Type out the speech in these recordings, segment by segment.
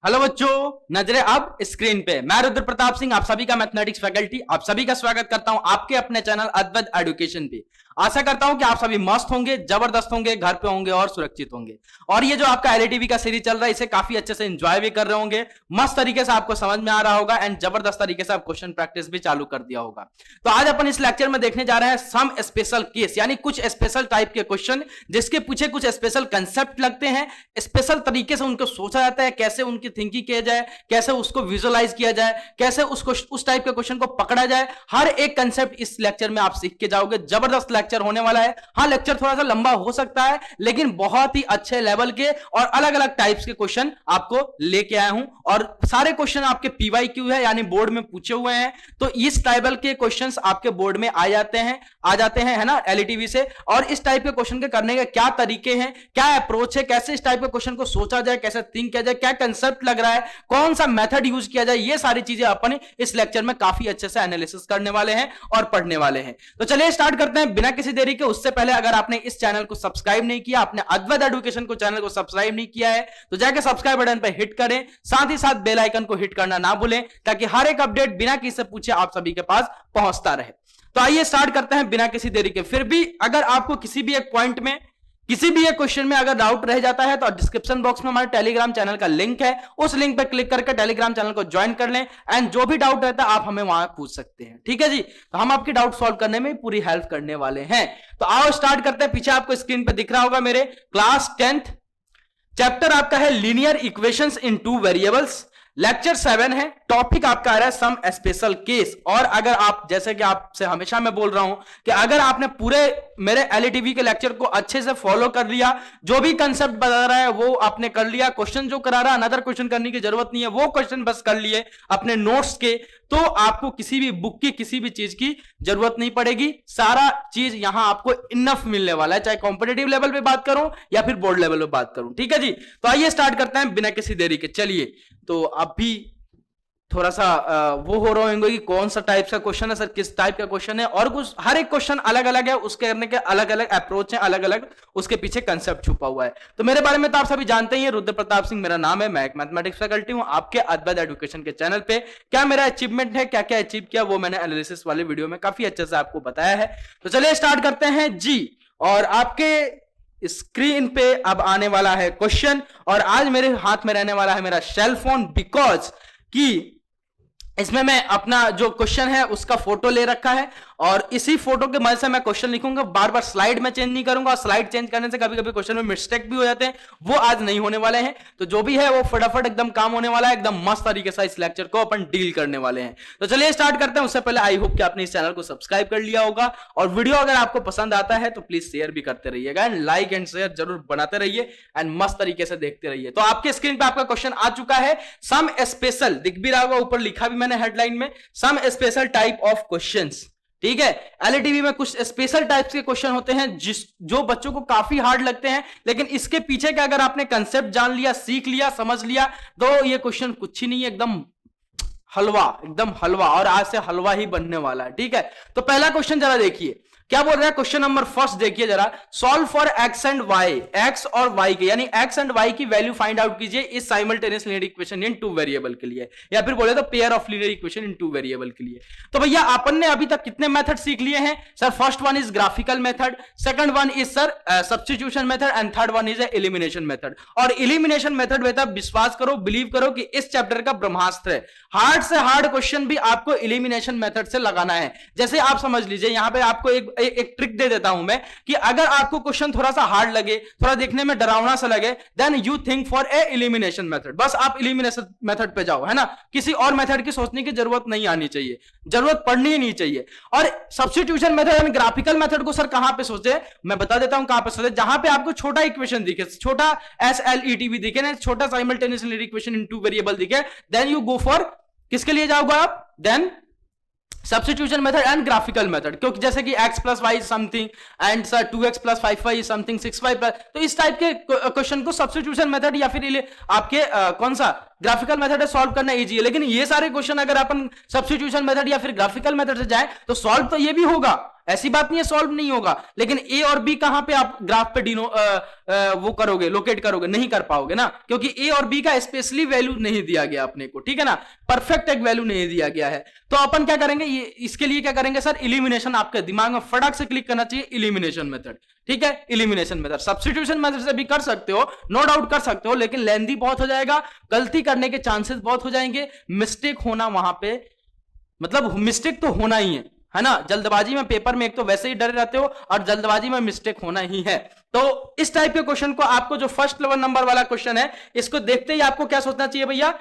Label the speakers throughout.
Speaker 1: Hello बच्चों, नजरें अब स्क्रीन पे। मैं रुद्र प्रताप सिंह आप सभी का मैथमेटिक्स फैकल्टी आप सभी का स्वागत करता हूं आपके अपने चैनल अद्वैत एजुकेशन पे। आशा करता हूं कि आप सभी मस्त होंगे, जबरदस्त होंगे, घर पे होंगे और सुरक्षित होंगे। और ये जो आपका एलईटीवी का सीरीज चल रहा है इसे काफी अच्छे से एंजॉय भी कर रहे होंगे, मस्त तरीके से आपको समझ में आ रहा होगा एंड जबरदस्त तरीके से आप क्वेश्चन प्रैक्टिस भी चालू कर दिया होगा। तो आज अपन इस लेक्चर में देखने जा रहे हैं सम स्पेशल केस, यानी कुछ स्पेशल टाइप के क्वेश्चन जिसके पीछे कुछ स्पेशल कंसेप्ट लगते हैं, स्पेशल तरीके से उनको सोचा जाता है, कैसे उनकी थिंकिंग किया जाए, कैसे उसको विजुअलाइज किया जाए, कैसे उसको उस टाइप के क्वेश्चन को पकड़ा जाए। हर एक कंसेप्ट इस लेक्चर में आप सीख के जाओगे। जबरदस्त लेक्चर होने वाला है। हाँ, लेक्चर थोड़ा सा लंबा हो सकता है लेकिन बहुत ही अच्छे लेवल के और अलग अलग टाइप्स के क्वेश्चन आपको लेके आया हूं और सारे क्वेश्चन आपके पीवाईक्यू है, यानी बोर्ड में पूछे हुए हैं। तो इस टाइप के क्वेश्चंस आपके बोर्ड में आ जाते हैं है ना, एलईटीवी से। और इस टाइप के क्वेश्चन के करने के क्या तरीके हैं, क्या अप्रोच है, कैसे इस टाइप के क्वेश्चन को सोचा जाए, कैसे थिंक किया जाए, क्या कंसेप्ट लग रहा है, कौन सा मेथड यूज किया जाए, ये सारी चीजें अपन इस लेक्चर में काफी अच्छे से एनालिसिस करने वाले हैं और पढ़ने वाले हैं। तो चलिए स्टार्ट करते हैं बिना किसी देरी के। उससे पहले अगर आपने इस चैनल को सब्सक्राइब नहीं किया, आपने अद्वैत एजुकेशन को चैनल को सब्सक्राइब नहीं किया है तो जाके सब्सक्राइब बटन पर हिट करें, साथ ही साथ बेल आइकन को हिट करना ना भूलें ताकि हर एक अपडेट बिना किसी से पूछे आप सभी के पास पहुंचता रहे। तो आइए स्टार्ट करते हैं बिना किसी देरी के। फिर भी अगर आपको किसी भी एक पॉइंट में, किसी भी एक क्वेश्चन में अगर डाउट रह जाता है तो डिस्क्रिप्शन बॉक्स में हमारे टेलीग्राम चैनल का लिंक है, उस लिंक पर क्लिक करके टेलीग्राम चैनल को ज्वाइन कर लें एंड जो भी डाउट रहता है आप हमें वहां पूछ सकते हैं। ठीक है जी, तो हम आपकी डाउट सॉल्व करने में पूरी हेल्प करने वाले हैं। तो आओ स्टार्ट करते हैं। पीछे आपको स्क्रीन पर दिख रहा होगा मेरे क्लास 10th चैप्टर आपका है लीनियर इक्वेशंस इन 2 वेरिएबल्स, लेक्चर 7 है। टॉपिक आपका आ रहा है सम स्पेशल केस। और अगर आप, जैसे कि आपसे हमेशा मैं बोल रहा हूं कि अगर आपने पूरे मेरे एलईटीवी के लेक्चर को अच्छे से फॉलो कर लिया, जो भी कंसेप्ट बता रहा है वो आपने कर लिया, क्वेश्चन जो करा रहा है अनदर क्वेश्चन करने की जरूरत नहीं है, वो क्वेश्चन बस कर लिए अपने नोट्स के, तो आपको किसी भी बुक की किसी भी चीज की जरूरत नहीं पड़ेगी। सारा चीज यहां आपको इनफ मिलने वाला है, चाहे कॉम्पिटिटिव लेवल पे बात करूं या फिर बोर्ड लेवल पे बात करूं। ठीक है जी, तो आइए स्टार्ट करते हैं बिना किसी देरी के। चलिए, तो अभी थोड़ा सा वो हो रहा होंगे कि कौन सा टाइप का क्वेश्चन है सर, किस टाइप का क्वेश्चन है, और कुछ हर एक क्वेश्चन अलग अलग है, उसके करने के अलग अलग अप्रोच है, अलग अलग उसके पीछे कंसेप्ट छुपा हुआ है। तो मेरे बारे में तो आप सभी जानते ही हैं, रुद्र प्रताप सिंह मेरा नाम है, मैं एक मैथमेटिक्स फैकल्टी हूं आपके अद्वैत एजुकेशन के चैनल पे। क्या मेरा अचीवमेंट है, क्या क्या अचीव किया, वो मैंने एनालिसिस वाले वीडियो में काफी अच्छे से आपको बताया है। तो चलिए स्टार्ट करते हैं जी। और आपके स्क्रीन पे अब आने वाला है क्वेश्चन, और आज मेरे हाथ में रहने वाला है मेरा सेल फोन, बिकॉज कि इसमें मैं अपना जो क्वेश्चन है उसका फोटो ले रखा है और इसी फोटो के मदद से मैं क्वेश्चन लिखूंगा। बार बार स्लाइड में चेंज नहीं करूंगा, और स्लाइड चेंज करने से कभी कभी क्वेश्चन में मिस्टेक भी हो जाते हैं, वो आज नहीं होने वाले हैं। तो जो भी है वो फटाफट एकदम काम होने वाला है, एकदम मस्त तरीके से इस लेक्चर को अपन डील करने वाले हैं। तो चलिए स्टार्ट करते हैं। उससे पहले आई होप कि आपने इस चैनल को सब्सक्राइब कर लिया होगा, और वीडियो अगर आपको पसंद आता है तो प्लीज शेयर भी करते रहिएगा एंड लाइक एंड शेयर जरूर बनाते रहिए एंड मस्त तरीके से देखते रहिए। तो आपके स्क्रीन पे आपका क्वेश्चन आ चुका है, सम स्पेशल, दिख भी रहा होगा, ऊपर लिखा भी मैंने हेडलाइन में, some special type of questions. ठीक है, एलईटीवी में कुछ स्पेशल टाइप्स के क्वेश्चन होते हैं जो बच्चों को काफी हार्ड लगते हैं, लेकिन इसके पीछे का अगर आपने कंसेप्ट जान लिया, सीख लिया, समझ लिया, तो ये क्वेश्चन कुछ ही नहीं है, एकदम हलवा, एकदम हलवा, और आज से हलवा ही बनने वाला है। ठीक है, तो पहला क्वेश्चन जरा देखिए क्या बोल रहा है। क्वेश्चन नंबर फर्स्ट देखिए जरा, solve for x and Y, x और वाई के, यानी एक्स एंड वाई की वैल्यू फाइंड आउट कीजिए इस simultaneous linear equation in 2 variable के लिए, या फिर बोले तो pair of linear equation in 2 variable के लिए। तो भैया अपन ने अभी तक कितने मेथड सीख लिए हैं sir? First one is graphical method, second one is sir substitution method, and third one is elimination method. और एलिमिनेशन मेथड बेटा विश्वास करो, बिलीव करो कि इस चैप्टर का ब्रह्मास्त्र है। हार्ड से हार्ड क्वेश्चन भी आपको एलिमिनेशन मेथड से लगाना है। जैसे आप समझ लीजिए, यहां पे आपको एक ट्रिक दे देता हूं मैं कि अगर आपको क्वेश्चन थोड़ा सा हार्ड लगे, थोड़ा देखने में डरावना सा लगे, then you think for a elimination method. बस आप एलिमिनेशन मेथड पे जाओ, है ना, किसी और मेथड की सोचने की जरूरत नहीं आनी चाहिए, जरूरत पड़नी ही नहीं चाहिए। और सब्स्टिट्यूशन मेथड यानी ग्राफिकल मेथड को सर कहां पे सोचे, मैं बता देता हूं कहां पे सोचे, जहां पे आपको छोटा इक्वेशन दिखे, छोटा SLETV दिखे ना, छोटा simultaneous linear equation in 2 variable दिखे, देन यू गो फॉर, किसके लिए जाओगे आप, then substitution method and graphical method. क्योंकि जैसे कि x plus y something and sir 2x plus 5y something 6y plus, तो इस टाइप के क्वेश्चन को सब्स्टिट्यूशन मेथड या फिर आपके कौन सा ग्राफिकल मेथड है, सॉल्व करना इजी है। लेकिन ये सारे क्वेश्चन अगर अपन सब्स्टिट्यूशन मेथड या फिर ग्राफिकल मेथड से जाए तो सॉल्व तो ये भी होगा, ऐसी बात नहीं है सॉल्व नहीं होगा, लेकिन ए और बी कहां पे आप ग्राफ पे वो करोगे, लोकेट करोगे, नहीं कर पाओगे ना, क्योंकि ए और बी का स्पेशली वैल्यू नहीं दिया गया अपने को, ठीक है ना, परफेक्ट एक वैल्यू नहीं दिया गया है। तो अपन क्या करेंगे, ये इसके लिए क्या करेंगे सर, इलिमिनेशन, आपके दिमाग में फटाक से क्लिक करना चाहिए इलिमिनेशन मेथड, ठीक है, इलिमिनेशन मेथड। सब्स्टिट्यूशन मेथड से भी कर सकते हो, नो डाउट कर सकते हो, लेकिन लेंथी बहुत हो जाएगा, गलती करने के चांसेस बहुत हो जाएंगे, मिस्टेक होना वहां पे, मतलब मिस्टेक तो होना ही है ना, जल्दबाजी में पेपर में एक तो वैसे ही डरे रहते हो और जल्दबाजी में मिस्टेक होना ही है। तो इस टाइप के क्वेश्चन को आपको, जो फर्स्ट लेवल नंबर वाला क्वेश्चन है, इसको देखते ही आपको क्या सोचना चाहिए भैया,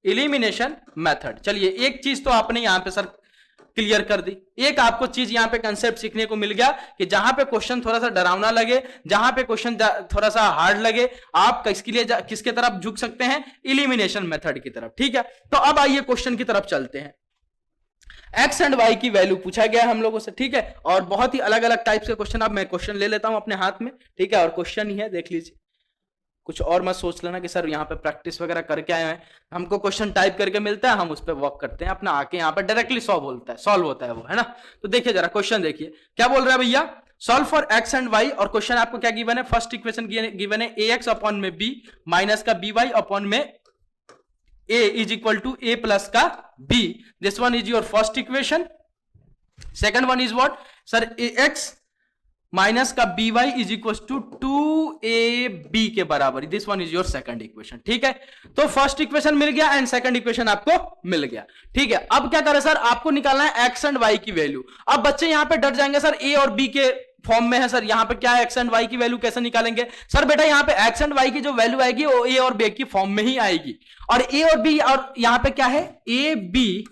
Speaker 1: इलिमिनेशन मेथड। चलिए एक चीज तो आपने यहां पे सर क्लियर कर दी, एक आपको चीज यहां पे कंसेप्ट सीखने को मिल गया कि जहां पे क्वेश्चन थोड़ा सा डरावना लगे, जहां पे क्वेश्चन थोड़ा सा हार्ड लगे, आप किसके लिए किसके तरफ झुक सकते हैं, इलिमिनेशन मेथड की तरफ, ठीक है। तो अब आइए क्वेश्चन की तरफ चलते हैं। एक्स एंड वाई की वैल्यू पूछा गया है हम लोगों से, ठीक है, और बहुत ही अलग अलग टाइप के क्वेश्चन, अब मैं क्वेश्चन ले लेता हूं अपने हाथ में, ठीक है, और क्वेश्चन ही है, देख लीजिए, कुछ और मत सोच लेना कि सर यहाँ पे प्रैक्टिस वगैरह करके आए हैं, हमको क्वेश्चन टाइप करके मिलता है, हम उस पर वर्क करते हैं अपना, आके यहाँ पे डायरेक्टली सॉल्व होता है वो, है ना। तो देखिए जरा क्वेश्चन देखिए क्या बोल रहा है भैया, solve for x and Y, और क्वेश्चन आपको क्या गिवन है, फर्स्ट इक्वेशन गिवन है ए एक्स अपॉन में बी माइनस का बी वाई अपॉन में a is equal to a plus का b. This one is your first equation. Second one is what? Sir, ax minus का by is equals to 2ab के बराबर. This one is your second equation. ठीक है, तो first equation मिल गया and second equation आपको मिल गया, ठीक है। अब क्या करें सर, आपको निकालना है एक्स एंड वाई की वैल्यू। अब बच्चे यहां पे डर जाएंगे सर, ए और बी के फॉर्म में है सर, यहां पे क्या है, एक्स एंड वाई की वैल्यू कैसे निकालेंगे सर, बेटा यहां पे एक्स एंड वाई की जो वैल्यू आएगी वो ए और बी की फॉर्म में ही आएगी, और ए और बी, और यहां पे क्या है, a b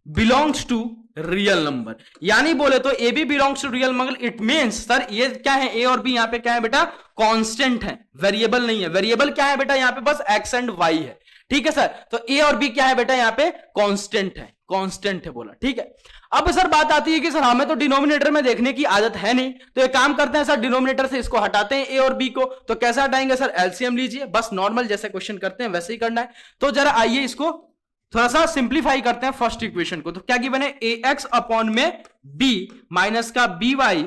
Speaker 1: belongs to real number, यानी बोले तो a b belongs to real number, it means sir ये क्या है, ए और बी यहां पे क्या है बेटा, कांस्टेंट है, वेरिएबल नहीं है। वेरिएबल क्या है बेटा, यहां पे बस एक्स एंड वाई है, ठीक है सर। तो ए और बी क्या है बेटा, यहां पे कांस्टेंट है बोला, ठीक है। अब सर बात आती है कि सर हमें तो डिनोमिनेटर में देखने की आदत है नहीं, तो एक काम करते हैं सर, डिनोमिनेटर से इसको हटाते हैं ए और बी को, तो कैसे हटाएंगे सर, एलसीएम लीजिए, बस नॉर्मल जैसे क्वेश्चन करते हैं वैसे ही करना है। तो जरा आइए इसको थोड़ा सा सिंप्लीफाई करते हैं फर्स्ट इक्वेशन को। तो क्या गिवन है, ए एक्स अपॉन में बी माइनस का बी वाई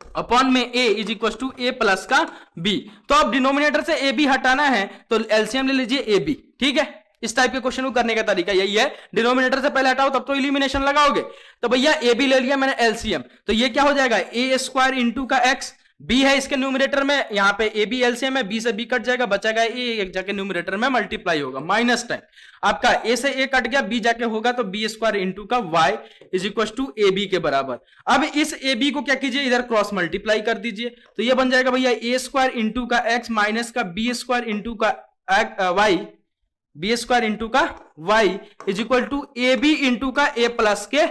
Speaker 1: अपॉन में a is equal to a plus का b। तो अब डिनोमिनेटर से a b हटाना है तो एलसीएम ले लीजिए a b, ठीक है। इस टाइप के क्वेश्चन को करने का तरीका यही है, डिनोमिनेटर से पहले हटाओ तब तो इलिमिनेशन लगाओगे। तो भैया a b ले लिया मैंने एलसीएम, तो ये क्या हो जाएगा, a स्क्वायर इंटू का x, b है इसके न्यूमरेटर में, यहाँ पे a b एलसीएम है, b से b कट जाएगा, बचेगा a, एक जाके न्यूमरेटर में मल्टीप्लाई होगा, माइनस टाइम आपका a से a कट गया, b जाके होगा तो b स्क्वायर इंटू का y is equal to a b के बराबर। अब इस ए बी को क्या कीजिए, इधर क्रॉस मल्टीप्लाई कर दीजिए, तो ये बन जाएगा भैया a स्क्वायर इंटू का x माइनस का b स्क्वायर इंटू का y, b स्क्वायर इंटू का y is equal to a b into का a प्लस के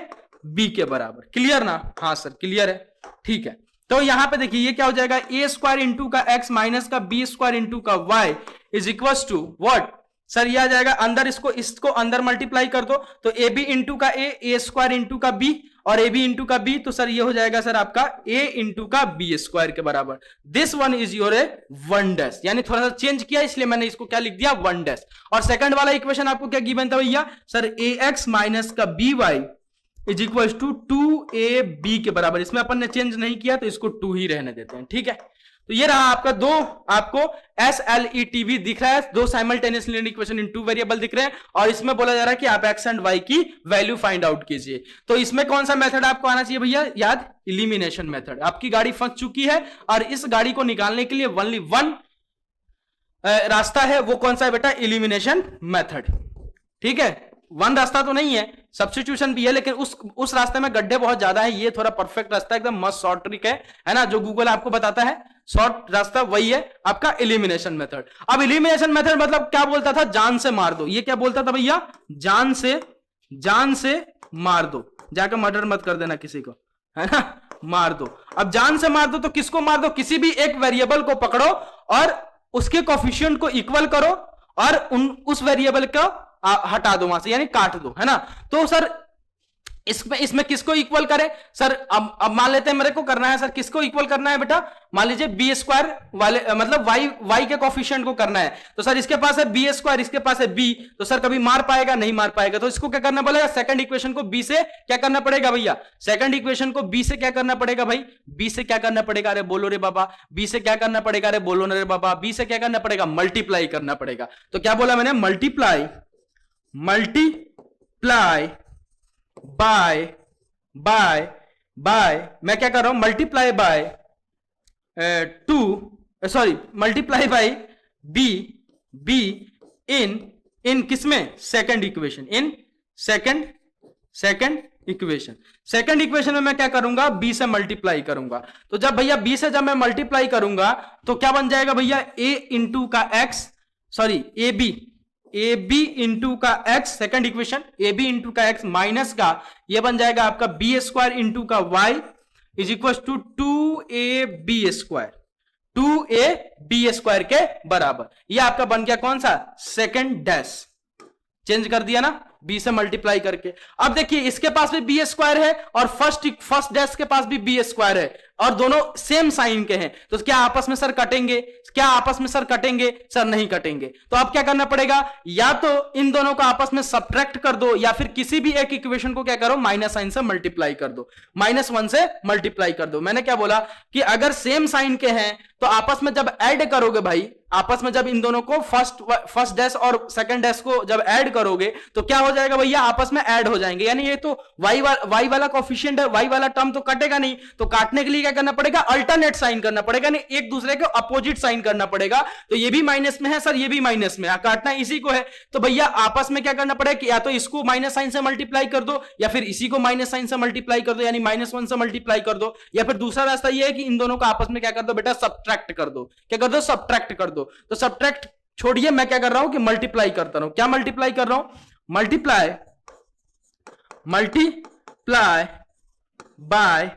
Speaker 1: b के बराबर। क्लियर ना, हाँ सर क्लियर है, ठीक है। तो यहां पे देखिए ये क्या हो जाएगा, a स्क्वायर इंटू का x माइनस का b स्क्वायर इंटू का y is equal to what sir, ये आ जाएगा अंदर, इसको अंदर मल्टीप्लाई कर दो, तो ए बी इंटू का a स्क्वायर इंटू का b और ए बी इंटू का b, तो सर ये हो जाएगा सर आपका a इंटू का b स्क्वायर के बराबर। This one is your A one dash, यानी थोड़ा सा चेंज किया इसलिए मैंने इसको क्या लिख दिया, वन डैश। और सेकंड वाला इक्वेशन आपको क्या गिवन था भैया, सर ए एक्स माइनस का b y is equal to 2ab के बराबर, इसमें अपन ने चेंज नहीं किया तो इसको 2 ही रहने देते हैं, ठीक है। तो ये रहा आपका दो, आपको SLETV दिख रहा है, दो simultaneous linear equation in two variable दिख रहे हैं, और इसमें बोला जा रहा है कि आप एक्स एंड वाई की वैल्यू फाइंड आउट कीजिए। तो इसमें कौन सा मेथड आपको आना चाहिए भैया, याद, इलिमिनेशन मेथड। आपकी गाड़ी फंस चुकी है और इस गाड़ी को निकालने के लिए ओनली वन रास्ता है, वो कौन सा है बेटा, इलिमिनेशन मेथड, ठीक है। वन रास्ता तो नहीं है, सब्स्टिट्यूशन भी है, लेकिन उस रास्ते में गड्ढे बहुत ज्यादा है, ये थोड़ा परफेक्ट रास्ता है, एकदम मस्त शॉर्ट ट्रिक है ना, जो गूगल आपको बताता है, शॉर्ट रास्ता वही है आपका इलिमिनेशन मेथड। अब इलिमिनेशन मेथड मतलब क्या बोलता था, जान से मार दो, ये क्या बोलता था भैया, जान से मार दो, जाकर मर्डर मत कर देना किसी को, है ना, मार दो। अब जान से मार दो तो किसको मार दो, किसी भी एक वेरिएबल को पकड़ो और उसके कोफिशिएंट को इक्वल करो और उस वेरिएबल को हटा दो वहां से, यानी काट दो, है ना। तो सर इसमें किसको इक्वल करे सर? अब मान लेते हैं मेरे को करना है सर, किसको इक्वल करना है बेटा? मान लीजिए बी स्क्वायर वाले मतलब वाई के कोफिशिएंट को करना है। तो सर इसके पास है बी स्क्वायर, इसके पास है बी, तो सर कभी मार पाएगा? नहीं मार पाएगा। तो इसको क्या करना पड़ेगा? सेकंड इक्वेशन को बी से क्या करना पड़ेगा भैया? सेकंड इक्वेशन को बी से क्या करना पड़ेगा भाई? बी से क्या करना पड़ेगा? अरे बोलो रे बाबा, बी से क्या करना पड़ेगा? अरे बोलो ना रे बाबा, बी से क्या करना पड़ेगा? मल्टीप्लाई करना पड़ेगा। तो क्या बोला मैंने? मल्टीप्लाई बाय मैं क्या कर रहा हूं? Multiply by multiply by b in किसमें? Second equation, in second equation. Second equation में मैं क्या करूंगा? बी से मल्टीप्लाई करूंगा। तो जब भैया बी से जब मैं मल्टीप्लाई करूंगा तो क्या बन जाएगा भैया? ए इंटू का x, sorry a b into का x, second equation a b into का एक्स माइनस का ये बन जाएगा आपका बी स्क्वायर इंटू का y is equal to 2ab square, 2ab square के बराबर। ये आपका बन गया कौन सा? Second dash. चेंज कर दिया ना बी से मल्टीप्लाई करके। अब देखिए इसके पास भी बी स्क्वायर है और फर्स्ट डैश के पास भी बी स्क्वायर है और दोनों सेम साइन के हैं। तो क्या आपस में सर कटेंगे? क्या आपस में सर कटेंगे? सर नहीं कटेंगे। तो अब क्या करना पड़ेगा? या तो इन दोनों को आपस में सब्ट्रैक्ट कर दो या फिर किसी भी एक इक्वेशन को क्या करो? माइनस साइन से मल्टीप्लाई कर दो, -1 से मल्टीप्लाई कर दो। मैंने क्या बोला कि अगर सेम साइन के हैं तो आपस में जब ऐड करोगे भाई, आपस में जब इन दोनों को फर्स्ट डैश और सेकंड डैश को जब ऐड करोगे तो क्या हो जाएगा भैया? आपस में ऐड हो जाएंगे। यानी ये तो वाई वाला कोफिशिएंट है, वाई वाला टर्म तो कटेगा नहीं। तो काटने के लिए क्या करना पड़ेगा? अल्टरनेट साइन करना पड़ेगा, नहीं एक दूसरे के अपोजिट साइन करना पड़ेगा। तो ये भी माइनस में है सर, ये भी माइनस में है, काटना इसी को है। तो भैया आपस में क्या करना पड़ेगा कि या तो इसको माइनस साइन से मल्टीप्लाई कर दो या फिर इसी को माइनस साइन से मल्टीप्लाई कर दो, यानी -1 से मल्टीप्लाई कर दो। या फिर दूसरा रास्ता ये है कि इन दोनों को आपस में क्या कर दो बेटा? सब्ट्रैक्ट कर दो। क्या कर दो? सब्ट्रैक्ट कर दो। तो सब्ट्रैक्ट छोड़िए, मैं क्या कर रहा हूं कि मल्टीप्लाई करता रहा हूं। क्या मल्टीप्लाई कर रहा हूं? मल्टीप्लाई बाय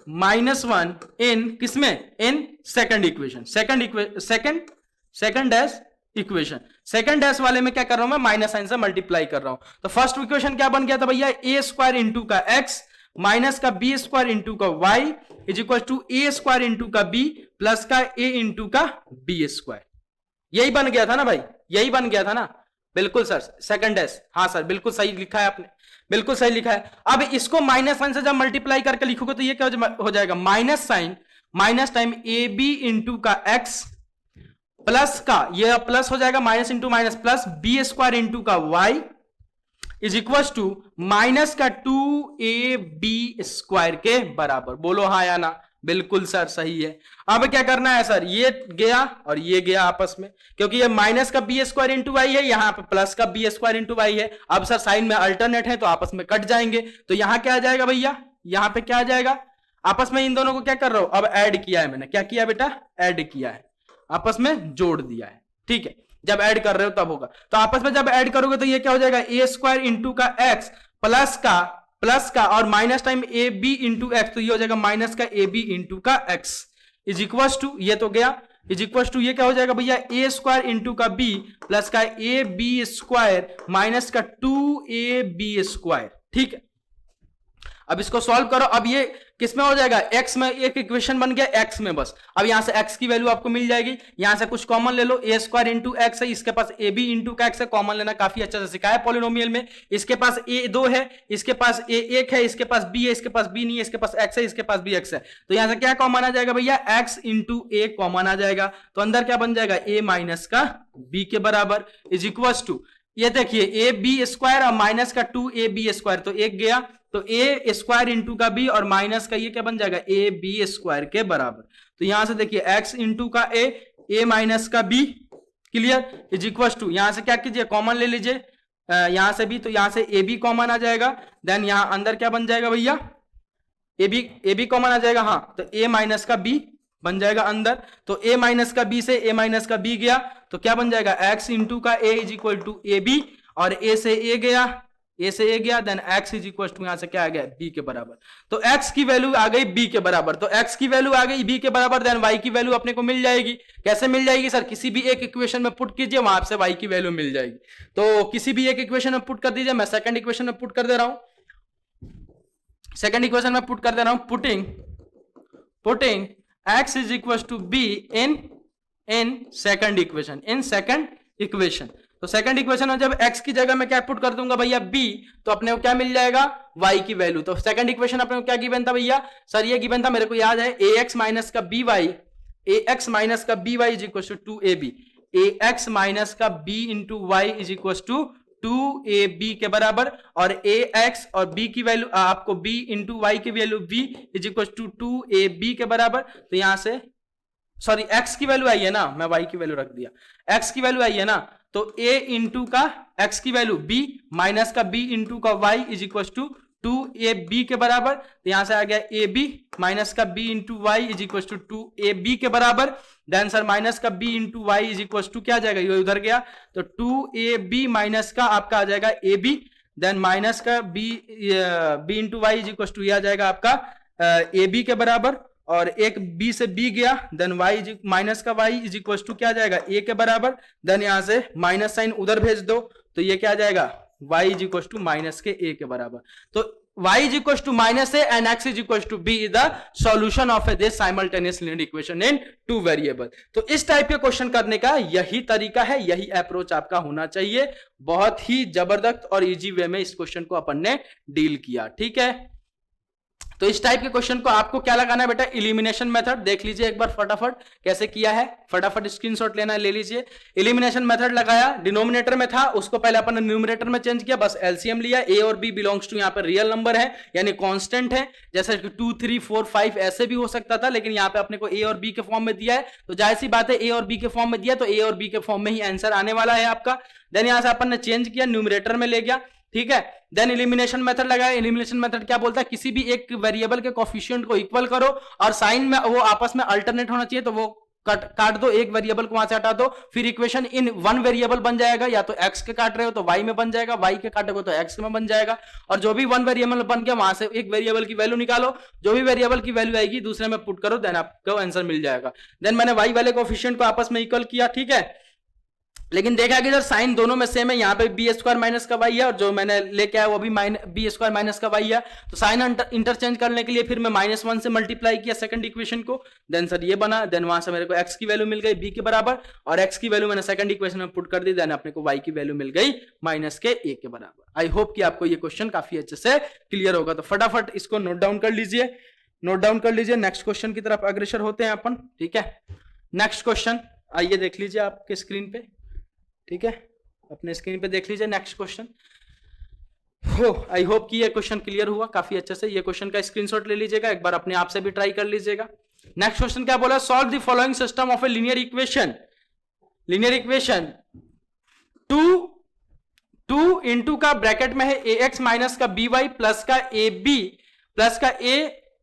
Speaker 1: -1 इन किसमें? इन second equation, second dash equation. Second dash वाले में क्या कर रहा हूं मैं? माइनस साइन से मल्टीप्लाई कर रहा हूं। तो फर्स्ट इक्वेशन क्या बन गया था भैया? ए स्क्वायर इंटू का एक्स माइनस का बी स्क्वायर इंटू का y is equal to a square into का बी प्लस का ए इंटू का बी स्क्वायर। यही बन गया था ना भाई? यही बन गया था ना? बिल्कुल सर, सेकंड डैश। हाँ सर बिल्कुल सही लिखा है आपने, बिल्कुल सही लिखा है। अब इसको माइनस साइन से जब मल्टीप्लाई करके लिखोगे तो ये क्या हो जाएगा? Minus time a b into का एक्स प्लस का ये प्लस हो जाएगा, minus into minus plus b square into का y is equal to minus का 2ab स्क्वायर के बराबर। बोलो हाँ या ना? बिल्कुल सर सही है। अब क्या करना है सर? ये गया और ये गया आपस में, क्योंकि ये माइनस का बी स्क्वायर इंटू वाई है, यहां पे प्लस का बी स्क्वायर इंटू वाई है। अब सर साइन में अल्टरनेट है तो आपस में कट जाएंगे। तो यहां क्या आ जाएगा भैया? यहां पे क्या आ जाएगा? आपस में इन दोनों को क्या कर रहा हूं? अब ऐड किया है मैंने। क्या किया बेटा? ऐड किया है, आपस में जोड़ दिया है। ठीक है, जब ऐड कर रहे हो तब होगा। तो आपस में जब ऐड करोगे तो ये क्या हो जाएगा? ए स्क्वायर इंटू का एक्स प्लस का और minus time a b into x, तो ये हो जाएगा माइनस का ए बी इंटू का एक्स इज इक्वल टू, ये तो गया, इज इक्वल टू ये क्या हो जाएगा भैया? ए स्क्वायर इंटू का बी प्लस का ए बी स्क्वायर माइनस का 2ab स्क्वायर। ठीक है, अब इसको सॉल्व करो। अब ये किस में हो जाएगा? x में। एक इक्वेशन बन गया x में बस। अब यहां से x की वैल्यू आपको मिल जाएगी, यहां से कुछ कॉमन ले लो, ए स्क्वायर इंटू एक्स है, इसके पास ए बी इंटू का एक्स है, कॉमन लेना काफी अच्छा से सिखाया पॉलिनोमियल में। इसके पास a 2 है, इसके पास a 1 है, इसके पास b है, इसके पास b नहीं है, इसके पास x है, इसके पास भी x है। तो यहां से क्या कॉमन आ जाएगा भैया? x इंटू a कॉमन आ जाएगा। तो अंदर क्या बन जाएगा? a माइनस का b के बराबर इज इक्वल टू, ये देखिए ए बी स्क्वायर और माइनस का 2ab स्क्वायर, तो एक गया, तो ए स्क्वायर इंटू का बी और माइनस का ये क्या बन जाएगा? ए बी स्क्वायर के बराबर। तो यहां से देखिए एक्स इंटू का ए माइनस का b, clear, is equal to, यहां से क्या कीजिए? कॉमन ले लीजिए यहां से भी, तो यहां से ए बी कॉमन आ जाएगा। देन यहां अंदर क्या बन जाएगा भैया? ए बी कॉमन आ जाएगा। हाँ, तो ए माइनस का बी बन जाएगा अंदर। तो a माइनस का b से a माइनस का b गया, तो क्या बन जाएगा? x इंटू का a is equal to a b, और a से a गया, then x is equal to यहां से क्या आ गया? b के बराबर। तो x की वैल्यू आ गई b के बराबर, तो x की वैल्यू आ गई b के बराबर, देन y की वैल्यू अपने को मिल जाएगी। कैसे मिल जाएगी सर? किसी भी एक इक्वेशन में पुट कीजिए, वहां से y की वैल्यू मिल जाएगी। तो किसी भी एक इक्वेशन में पुट कर दीजिए, मैं सेकंड इक्वेशन में पुट कर दे रहा हूं। सेकंड इक्वेशन में पुट कर दे रहा हूं, putting x is equal to b in second equation, तो सेकंड इक्वेशन में जब x की जगह मैं क्या पुट कर दूंगा भैया b, तो अपने को क्या मिल जाएगा y की वैल्यू। तो सेकंड इक्वेशन अपने को क्या गिवन था भैया, सर ये गिवन था मेरे को याद है, ax माइनस का by is equal to 2ab, ax minus का b into Y is equal to 2ab के बराबर, और ax और b की वैल्यू आपको b इंटू वाई की value b is equal to 2ab के बराबर। तो यहां से सॉरी x की वैल्यू आई है ना, मैं y की वैल्यू रख दिया, x की वैल्यू आई है ना, तो a इंटू का x की वैल्यू b माइनस का b इंटू का y is equal to 2ab के बराबर। तो यहां से आ गया ab माइनस का b into Y is equal to 2ab के बराबर। देन सर माइनस का b into Y is equal to क्या जाएगा, ये उधर गया, तो 2ab माइनस का आपका आ जाएगा ab, देन माइनस का b into Y is equal to आ जाएगा आपका ab के बराबर, और एक b से b गया, देन y माइनस का y इज इक्वल टू क्या जाएगा a के बराबर, देन यहां से माइनस साइन उधर भेज दो, तो ये क्या जाएगा y is equal to minus के a के बराबर। तो y is equal to minus a and x is equal to b is the solution of this simultaneous linear equation in two variable. तो इस टाइप के क्वेश्चन करने का यही तरीका है, यही अप्रोच आपका होना चाहिए। बहुत ही जबरदस्त और इजी वे में इस क्वेश्चन को अपन ने डील किया, ठीक है। तो इस टाइप के क्वेश्चन को आपको क्या लगाना है बेटा, इलिमिनेशन मेथड। देख लीजिए एक बार फटाफट कैसे किया है, फटाफट स्क्रीनशॉट लेना है, ले लीजिए। इलिमिनेशन मेथड लगाया, डिनोमिनेटर में था उसको पहले अपन ने न्यूमरेटर में चेंज किया, बस एलसीएम लिया, ए और बी बिलोंग्स टू यहाँ पर रियल नंबर है यानी कांस्टेंट है, जैसे 2 3 4 5 ऐसे भी हो सकता था, लेकिन यहाँ पे अपने को ए और बी के फॉर्म में दिया है, तो जाहिर सी बात है ए और बी के फॉर्म में दिया तो ए और बी के फॉर्म में ही आंसर आने वाला है आपका। देन यहां से अपन ने चेंज किया, न्यूमरेटर में ले गया, ठीक है। देन एलिमिनेशन मेथड लगाया, एलिमिनेशन मेथड क्या बोलता है, किसी भी एक वेरिएबल के कोफिशिएंट को इक्वल करो और साइन में वो आपस में अल्टरनेट होना चाहिए, तो वो काट दो, एक वेरिएबल को वहां से हटा दो, फिर इक्वेशन इन वन वेरिएबल बन जाएगा, या तो x के काट रहे हो तो y में बन जाएगा, y के काटोगे तो x में बन जाएगा, और जो भी वन वेरिएबल बन गया वहां से एक वेरिएबल की वैल्यू निकालो, जो भी वेरिएबल की वैल्यू आएगी दूसरे में पुट करो, देन आपको आंसर मिल जाएगा। देन मैंने y वाले कोफिशिएंट को आपस में इक्वल किया, ठीक है, लेकिन देखा कि इधर साइन दोनों में सेम है, यहाँ पे बी स्क्वायर माइनस का वाई है, और जो मैंने लेके आया वो भी बी स्क्वायर माइनस का वाई है, तो साइन इंटरचेंज करने के लिए फिर मैं -1 से मल्टीप्लाई किया सेकंड इक्वेशन को, देन सर ये बना, देन वहां से मेरे को x की वैल्यू मिल गई b के बराबर, और x की वैल्यू मैंने सेकंड इक्वेशन में पुट कर दी, देन अपने को y की वैल्यू मिल गई -a के बराबर। आई होप कि आपको ये क्वेश्चन काफी अच्छे से क्लियर होगा, तो फटाफट इसको नोट डाउन कर लीजिए, नेक्स्ट क्वेश्चन की तरफ अग्रसर होते हैं अपन, ठीक है। नेक्स्ट क्वेश्चन आइए देख लीजिए आपके स्क्रीन पे, ठीक है, अपने स्क्रीन पे देख लीजिए नेक्स्ट क्वेश्चन। हो आई होप कि ये क्वेश्चन क्लियर हुआ काफी अच्छे से, ये क्वेश्चन का स्क्रीनशॉट ले लीजिएगा, एक बार अपने आप से भी ट्राई कर लीजिएगा। नेक्स्ट क्वेश्चन क्या बोला, solve the following system of a linear equation 2 into का ब्रैकेट में है ax माइनस का by प्लस का ab प्लस का a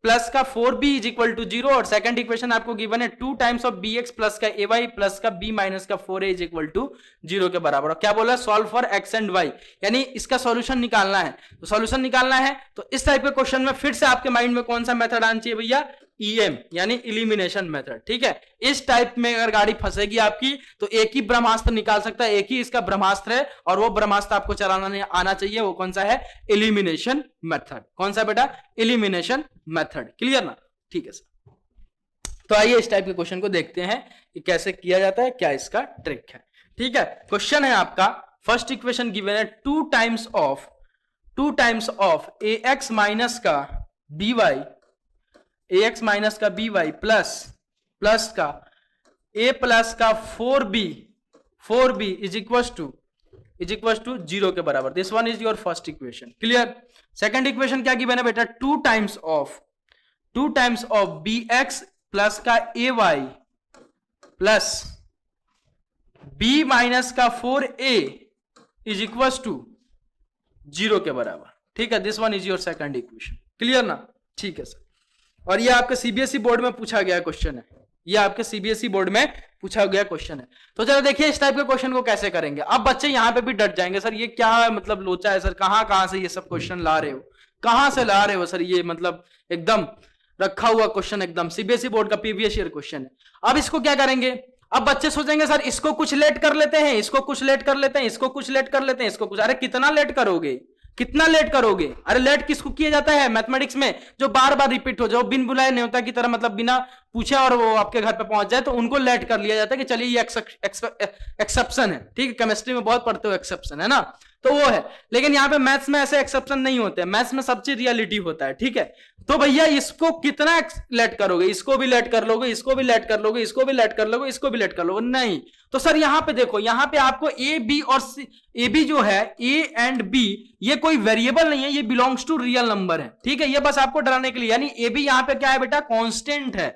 Speaker 1: प्लस का 4b इज इक्वल टू 0, और सेकंड इक्वेशन आपको गिवन है 2 टाइम्स ऑफ bx प्लस का ay प्लस का b माइनस का 4a इज इक्वल टू 0 के बराबर। और क्या बोला, solve for x and y, यानी इसका सॉल्यूशन निकालना है, तो सॉल्यूशन निकालना है तो इस टाइप के क्वेश्चन में फिर से आपके माइंड में कौन सा मेथड आना चाहिए भैया, EM यानी इलिमिनेशन मेथड, ठीक है। इस टाइप में अगर गाड़ी फंसेगी आपकी तो एक ही ब्रह्मास्त्र निकाल सकता है, एक ही इसका ब्रह्मास्त्र है, और वो ब्रह्मास्त्र आपको चलाना आना चाहिए, वो कौन सा है, एलिमिनेशन मेथड। कौन सा बेटा, एलिमिनेशन मेथड, क्लियर ना, ठीक है सर। तो आइए इस टाइप के क्वेश्चन को देखते हैं कि कैसे किया जाता है, क्या इसका ट्रिक है, ठीक है। क्वेश्चन है आपका, फर्स्ट इक्वेशन गिवन है 2 टाइम्स ऑफ ax माइनस का by प्लस का a प्लस का 4b इज इक्वल टू 0 के बराबर। This one is your first equation, clear. Second equation क्या गिवन है बेटा, 2 टाइम्स ऑफ bx प्लस का ay प्लस b माइनस का 4a इज इक्वल टू 0 के बराबर, ठीक है। This one is your second equation, clear ना, ठीक है सर। और ये आपके सीबीएसई बोर्ड में पूछा गया क्वेश्चन है, ये आपके सीबीएसई बोर्ड में पूछा गया क्वेश्चन है। तो चलो देखिए इस टाइप के क्वेश्चन को कैसे करेंगे। अब बच्चे यहाँ पे भी डट जाएंगे, सर ये क्या मतलब लोचा है सर, कहां से ये सब क्वेश्चन ला रहे हो, कहां से ला रहे हो सर, ये मतलब एकदम रखा हुआ क्वेश्चन, एकदम सीबीएसई बोर्ड का प्रीवियस ईयर क्वेश्चन है। अब इसको क्या करेंगे, अब बच्चे सोचेंगे सर इसको कुछ लेट कर लेते हैं, इसको कुछ लेट कर लेते हैं, इसको कुछ लेट कर लेते हैं, इसको कुछ, अरे कितना लेट करोगे, कितना लेट करोगे? अरे लेट किसको किया जाता है मैथमेटिक्स में? जो बार बार रिपीट हो, जो बिन बुलाए न्योता की तरह, मतलब बिना पूछे और वो आपके घर पे पहुंच जाए, तो उनको लेट कर लिया जाता है कि चलिए ये एक्सेप्शन है। ठीक है, केमिस्ट्री में बहुत पढ़ते हो एक्सेप्शन, है ना, तो वो है। लेकिन यहाँ पे मैथ्स में ऐसे एक्सेप्शन नहीं होते, मैथ्स में सब चीज रियलिटी होता है। ठीक है, तो भैया इसको कितना लेट करोगे? इसको भी लेट कर लोगे, इसको भी लेट कर लोगे, इसको भी लेट कर लोगे, इसको भी लेट कर लोगे? नहीं। तो सर यहाँ पे देखो, यहाँ पे आपको ए बी और सी, ए बी जो है, ए एंड बी, ये कोई वेरिएबल नहीं है, ये बिलोंग्स टू रियल नंबर है। ठीक है, ये बस आपको डराने के लिए, यानी ए बी यहाँ पे क्या है बेटा? कांस्टेंट है।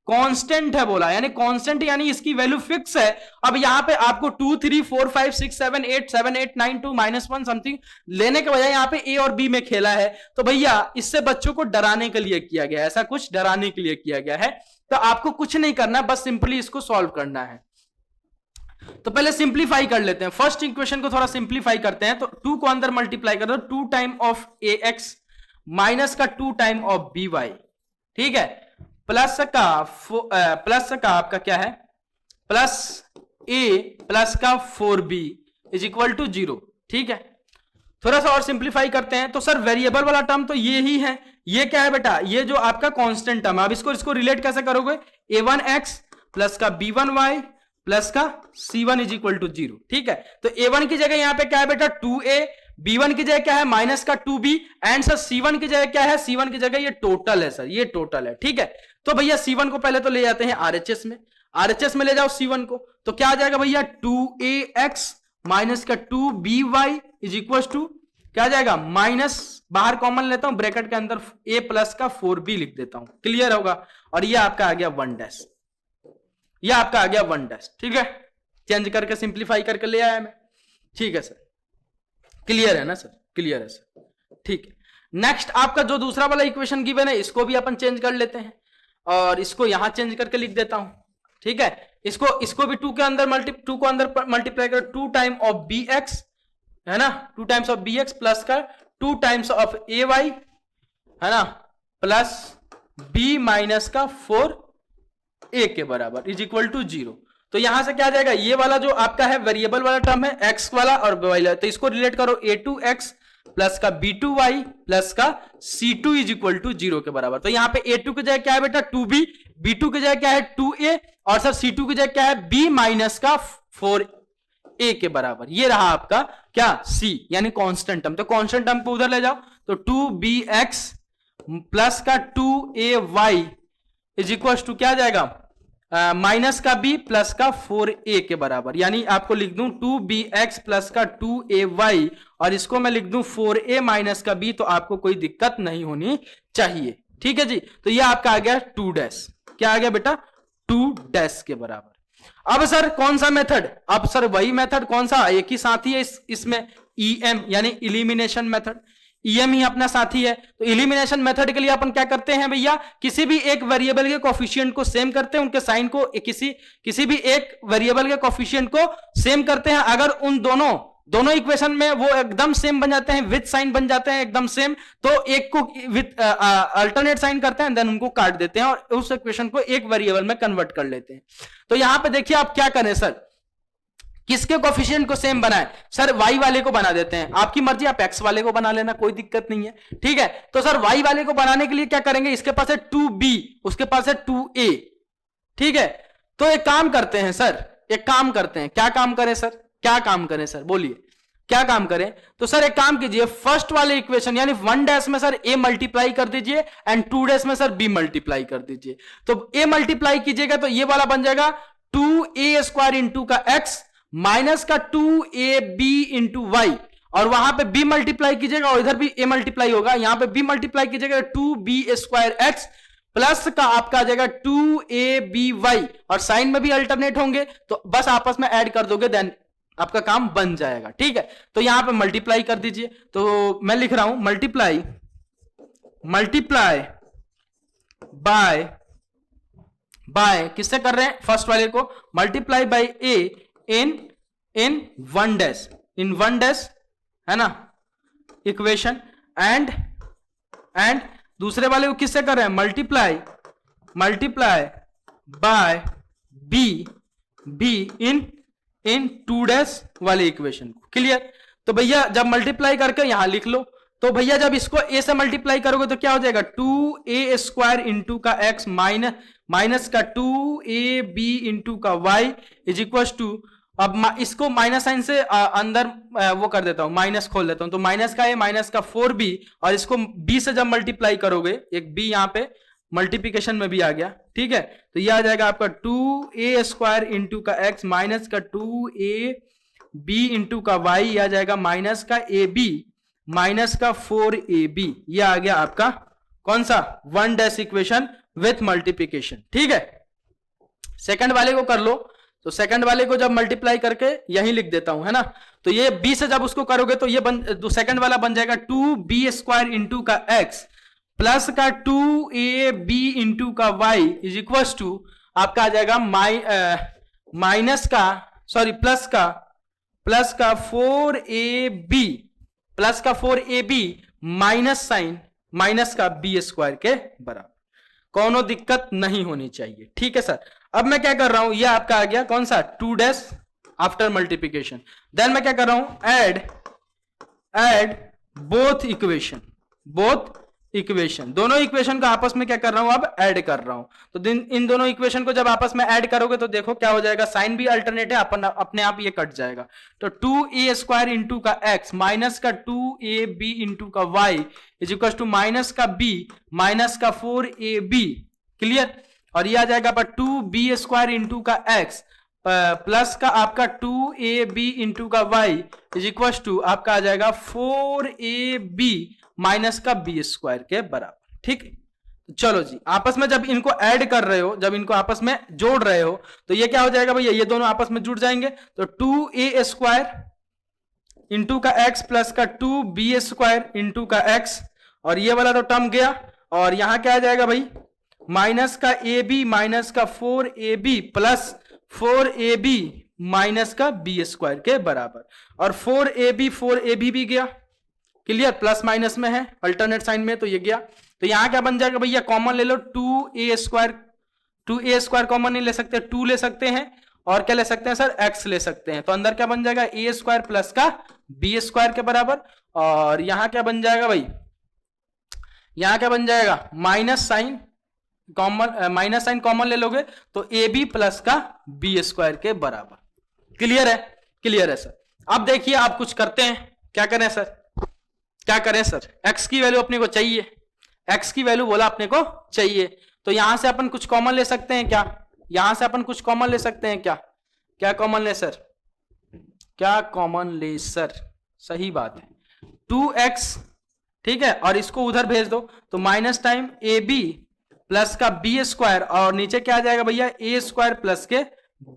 Speaker 1: कांस्टेंट है बोला, यानी कांस्टेंट यानी इसकी वैल्यू फिक्स है। अब यहाँ पे आपको 2 3 4 5 6 7 8 7 8 9 2 -1 समथिंग लेने के बजाय यहाँ पे ए और बी में खेला है। तो भैया इससे बच्चों को डराने के लिए किया गया है, ऐसा कुछ डराने के लिए किया गया है। तो आपको कुछ नहीं करना, बस सिंपली इसको सॉल्व करना है। तो पहले सिंप्लीफाई कर लेते हैं, फर्स्ट इक्वेशन को थोड़ा सिंप्लीफाई करते हैं। तो 2 को अंदर मल्टीप्लाई कर दो, 2 time of A x minus का 2 टाइम ऑफ बी वाई। ठीक है, प्लस का आपका क्या है? प्लस ए प्लस का 4b इज इक्वल टू 0। ठीक है, थोड़ा सा और सिंप्लीफाई करते हैं। तो सर वेरिएबल वाला टर्म तो ये ही है, ये क्या है बेटा? ये जो आपका कांस्टेंट टर्म है। अब इसको रिलेट कैसे करोगे? a1x प्लस का b1y प्लस का c1 इज इक्वल टू 0। ठीक है, तो a1 की जगह यहां पे क्या है बेटा? 2a, b1 की जगह क्या है? माइनस का 2b, एंड सर c1 की जगह क्या है? c1 की जगह ये टोटल है सर, ये टोटल है। ठीक है, तो भैया c1 को पहले तो ले जाते हैं RHS में, RHS में ले जाओ c1 को, तो क्या आ जाएगा भैया? 2ax माइनस का 2by इज इक्वल टू क्या आ जाएगा? माइनस, बाहर कॉमन लेता हूं, ब्रैकेट के अंदर a प्लस का 4b लिख देता हूं, क्लियर होगा। और ये आपका आ गया 1 डैश, ये आपका आ गया 1 डैश। ठीक है, चेंज करके सिंप्लीफाई करके ले आया मैं। ठीक है सर, क्लियर है ना सर? क्लियर है सर। ठीक है, नेक्स्ट आपका जो दूसरा वाला इक्वेशन गिवन है, इसको भी अपन चेंज कर लेते हैं और इसको यहां चेंज करके लिख देता हूं। ठीक है, इसको भी 2 को अंदर मल्टीप्लाई कर, 2 टाइम ऑफ बी एक्स, है ना, 2 times of b x plus का 2 टाइम्स ऑफ ए वाई, है ना, प्लस बी माइनस का 4 ए के बराबर इज इक्वल टू 0। तो यहां से क्या आ जाएगा? ये वाला जो आपका है वेरिएबल वाला टर्म है, x वाला और y वाला, तो इसको रिलेट करो, a2x प्लस का b2y प्लस का c2 इज इक्वल टू 0 के बराबर। तो यहाँ पे a2 की जगह क्या है बेटा? 2b, b2 की जगह क्या है? 2a, और सर c2 की जगह क्या है? b माइनस का 4a के बराबर। ये रहा आपका क्या? c, यानी कांस्टेंट टर्म। तो कांस्टेंट टर्म को उधर ले जाओ, तो 2bx प्लस का 2ay इज इक्वल टू क्या आ जाएगा? माइनस का b प्लस का 4a के बराबर, यानी आपको लिख दूं 2bx प्लस का 2ay, और इसको मैं लिख दूं 4a माइनस का b, तो आपको कोई दिक्कत नहीं होनी चाहिए। ठीक है जी, तो ये आपका आ गया 2 डैश। क्या आ गया बेटा? 2 डैश के बराबर। अब सर कौन सा मेथड? अब सर वही मेथड, कौन सा? एक ही साथी है इसमें, EM यानी इलिमिनेशन मेथड। EM ही अपना साथी है। तो इलिमिनेशन मेथड के लिए अपन क्या करते हैं भैया? किसी भी एक वेरिएबल के कोफिशिएंट को सेम करते हैं, उनके साइन को किसी भी एक वेरिएबल के कोफिशिएंट को सेम करते हैं। अगर उन दोनों इक्वेशन में वो एकदम सेम बन जाते हैं, विथ साइन बन जाते हैं एकदम सेम, तो एक को विथ अल्टरनेट साइन करते हैं, देन उनको काट देते हैं और उस इक्वेशन को एक वेरिएबल में कन्वर्ट कर लेते हैं। तो यहां पे देखिए आप क्या करें सर, किसके कोफिशिएंट को सेम बनाए? सर y वाले को बना देते हैं, आपकी मर्जी, आप x वाले को बना लेना, कोई दिक्कत नहीं है। ठीक है, तो सर y वाले को बनाने के लिए क्या करेंगे? इसके पास है 2b, उसके पास है 2a। ठीक है, तो एक काम करते हैं सर, एक काम करते हैं। क्या काम करें सर? क्या काम करें सर? बोलिए क्या काम करें? तो सर एक काम कीजिए, फर्स्ट वाले इक्वेशन यानी 1 डैश में सर a मल्टीप्लाई कर दीजिए एंड 2 डैश में सर b मल्टीप्लाई कर दीजिए। तो a मल्टीप्लाई कीजिएगा तो ये वाला बन जाएगा 2a स्क्वायर इंटू का x माइनस का 2ab इंटू वाई, और वहां पे b मल्टीप्लाई कीजिएगा और इधर भी a मल्टीप्लाई होगा, यहां पे b मल्टीप्लाई कीजिएगा 2b स्क्वायर x प्लस का आपका आ जाएगा 2aby, और साइन में भी अल्टरनेट होंगे, तो बस आपस में ऐड कर दोगे, देन आपका काम बन जाएगा। ठीक है, तो यहां पे मल्टीप्लाई कर दीजिए। तो मैं लिख रहा हूं मल्टीप्लाई बाय किससे कर रहे हैं? फर्स्ट वाले को multiply by a in 1 dash, in 1 dash, है ना, इक्वेशन, एंड दूसरे वाले को किससे कर रहे हैं? Multiply by b in 2 dash वाले इक्वेशन को। क्लियर? तो भैया जब मल्टीप्लाई करके यहां लिख लो, तो भैया जब इसको a से मल्टीप्लाई करोगे तो क्या हो जाएगा 2a² इंटू का x माइनस का 2ab इंटू का y इज इक्वल टू, अब इसको माइनस साइन से अंदर वो कर देता हूं, माइनस खोल देता हूं, तो माइनस का a माइनस का 4b, और इसको b से जब मल्टीप्लाई करोगे, एक b यहां पे मल्टीप्लिकेशन में भी आ गया, ठीक है, तो ये आ जाएगा आपका 2a² इंटू का x माइनस का 2ab इंटू का y, आ जाएगा माइनस का ab माइनस का 4ab, ये आ गया आपका कौन सा 1 डैश इक्वेशन विथ मल्टीप्लिकेशन, ठीक है। सेकंड वाले को कर लो, तो सेकंड वाले को जब मल्टीप्लाई करके यही लिख देता हूं, है ना, तो ये b से जब उसको करोगे तो ये सेकंड वाला बन जाएगा 2b² इंटू का x प्लस का 2ab इंटू का y इज इक्वल टू आपका आ जाएगा माइनस का सॉरी प्लस का 4ab प्लस का 4ab माइनस साइन माइनस का b² के बराबर, कोनो दिक्कत नहीं होनी चाहिए, ठीक है सर। अब मैं क्या कर रहा हूं, ये आपका आ गया कौन सा 2 डैश आफ्टर मल्टीप्लिकेशन, देन मैं क्या कर रहा हूं ऐड बोथ इक्वेशन, दोनों इक्वेशन को आपस में क्या कर रहा हूं, अब ऐड कर रहा हूं, तो इन दोनों इक्वेशन को जब आपस में ऐड करोगे तो देखो क्या हो जाएगा, साइन भी अल्टरनेट है, अपने आप ये कट जाएगा, तो 2a² इंटू का x माइनस का 2ab इंटू का y is equal to minus का b माइनस का 4ab, क्लियर, और ये आ जाएगा 2b² इंटू का x प्लस का आपका 2ab इंटू का y इज इक्वल टू आपका आ जाएगा 4ab माइनस का b² के बराबर, ठीक। चलो जी, आपस में जब इनको ऐड कर रहे हो, जब इनको आपस में जोड़ रहे हो तो ये क्या हो जाएगा भैया, ये दोनों आपस में जुड़ जाएंगे, तो 2a² इंटू का x प्लस का 2b² इंटू का x, और ये वाला तो टर्म गया, और यहां क्या आ जाएगा भाई माइनस का ab माइनस का 4ab प्लस 4ab माइनस का b² के बराबर, और 4ab भी गया, क्लियर, प्लस माइनस में है अल्टरनेट साइन में, तो ये गया, तो यहां क्या बन जाएगा भैया, कॉमन ले लो 2a² कॉमन नहीं ले सकते, 2 ले सकते हैं, और क्या ले सकते हैं सर x ले सकते हैं, तो अंदर क्या बन जाएगा a² प्लस का b² के बराबर, और यहां क्या बन जाएगा भाई, यहां क्या बन जाएगा माइनस साइन कॉमन ले लोगे तो ab प्लस का b² के बराबर, क्लियर है सर। अब देखिए आप कुछ करते हैं, क्या करें सर, x की वैल्यू अपने को चाहिए, x की वैल्यू बोला अपने को चाहिए, तो यहां से अपन कुछ कॉमन ले सकते हैं क्या, क्या कॉमन ले सर, सही बात है 2x, ठीक है, और इसको उधर भेज दो तो माइनस टाइम ab प्लस का b², और नीचे क्या आ जाएगा भैया a² प्लस के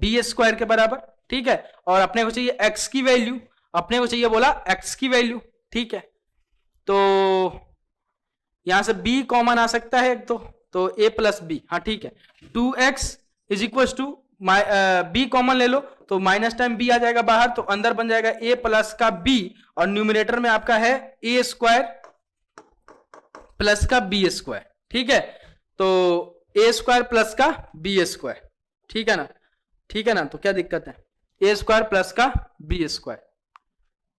Speaker 1: b² के बराबर, ठीक है, और अपने को चाहिए x की वैल्यू, ठीक है, तो यहां से b कॉमन आ सकता है एक, तो a प्लस b, हाँ ठीक है, 2x is equal to b common ले लो तो माइनस टाइम b आ जाएगा बाहर, तो अंदर बन जाएगा a प्लस का b, और न्यूमिनेटर में आपका है a² प्लस का b², ठीक है, तो a² प्लस का b², ठीक है ना, तो क्या दिक्कत है, a² प्लस का b²,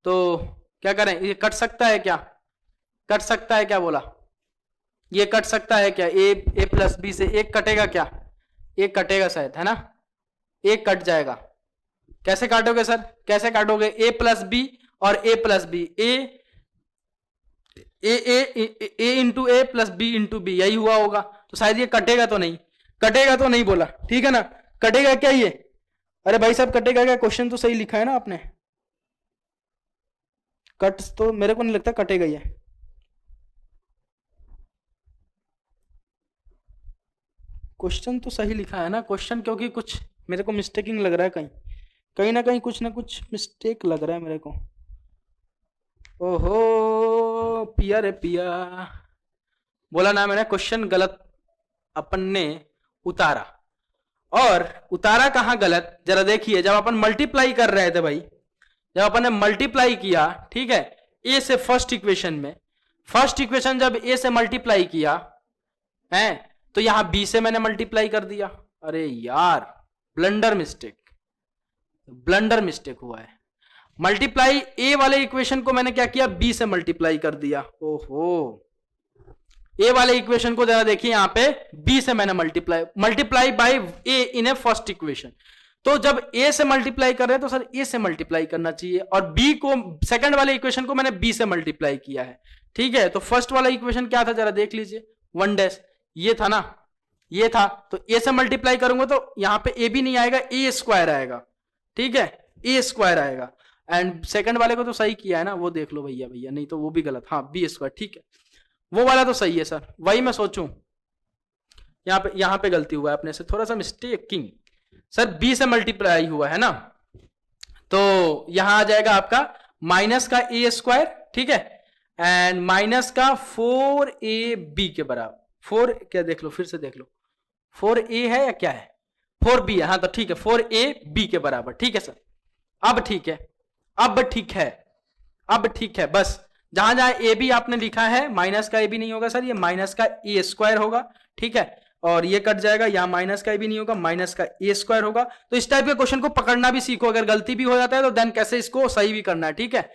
Speaker 1: तो क्या करें, ये कट सकता है क्या, बोला, ये कट सकता है क्या, a प्लस b से एक कटेगा क्या, एक कटेगा शायद, है ना, एक कट जाएगा, कैसे काटोगे सर, a प्लस बी और a plus b, a into a plus b into b, यही हुआ होगा, तो शायद ये कटेगा तो नहीं बोला, ठीक है ना, कटेगा क्या ये, अरे भाई साहब कटेगा क्या, क्वेश्चन तो सही लिखा है ना आपने, कट तो मेरे को नहीं लगता कटेगा ये, क्वेश्चन तो सही लिखा है ना, क्वेश्चन क्योंकि कुछ मेरे को मिस्टेकिंग लग रहा है, कहीं ना कहीं कुछ ना कुछ मिस्टेक लग रहा है मेरे को, ओहो पिया रे पिया, बोला ना मैंने, क्वेश्चन गलत अपन ने उतारा, और उतारा कहां गलत, जरा देखिए, जब अपन मल्टीप्लाई कर रहे थे भाई, जब अपन ने मल्टीप्लाई किया, ठीक है, ए से फर्स्ट इक्वेशन जब ए से मल्टीप्लाई किया है, तो यहां बी से मैंने मल्टीप्लाई कर दिया, अरे यार ब्लंडर मिस्टेक हुआ है। मल्टीप्लाई ए वाले इक्वेशन को मैंने क्या किया, बी से मल्टीप्लाई कर दिया। ओहो, ए वाले इक्वेशन को जरा देखिए, यहां पे बी से मैंने multiply by A in A first equation. तो जब ए से मल्टीप्लाई कर रहे हैं तो सर ए से मल्टीप्लाई करना चाहिए, और बी को, सेकंड वाले इक्वेशन को मैंने बी से मल्टीप्लाई किया है। ठीक है, तो फर्स्ट वाला इक्वेशन क्या था जरा देख लीजिए, 1 ये था ना, ये था, तो ए से मल्टीप्लाई करूंगा तो यहां पे ए भी नहीं आएगा, ए स्क्वायर आएगा। ठीक है, ए स्क्वायर आएगा। एंड सेकंड वाले को तो सही किया है ना, वो देख लो भैया, नहीं तो वो भी गलत, हाँ बी स्क्वायर, ठीक है, वो वाला तो सही है सर, वही मैं सोचूं, यहां पे गलती हुआ है अपने से, थोड़ा सा मिस्टेकिंग। सर बी से मल्टीप्लाई हुआ है ना, तो यहां आ जाएगा आपका माइनस का ए स्क्वायर, ठीक है, एंड माइनस का 4ab के बराबर, 4 क्या देख लो, फिर से देख लो, 4a है या क्या है, 4b है, हाँ तो ठीक है, 4ab के बराबर। ठीक है सर, अब ठीक है, अब ठीक है, अब ठीक है, बस जहां जहां ए बी आपने लिखा है, माइनस का ए बी नहीं होगा सर, ये माइनस का ए स्क्वायर होगा। ठीक है, और ये कट जाएगा, यहां माइनस का ए भी नहीं होगा, माइनस का ए स्क्वायर होगा। तो इस टाइप के क्वेश्चन को पकड़ना भी सीखो, अगर गलती भी हो जाता है तो देन कैसे इसको सही भी करना है। ठीक है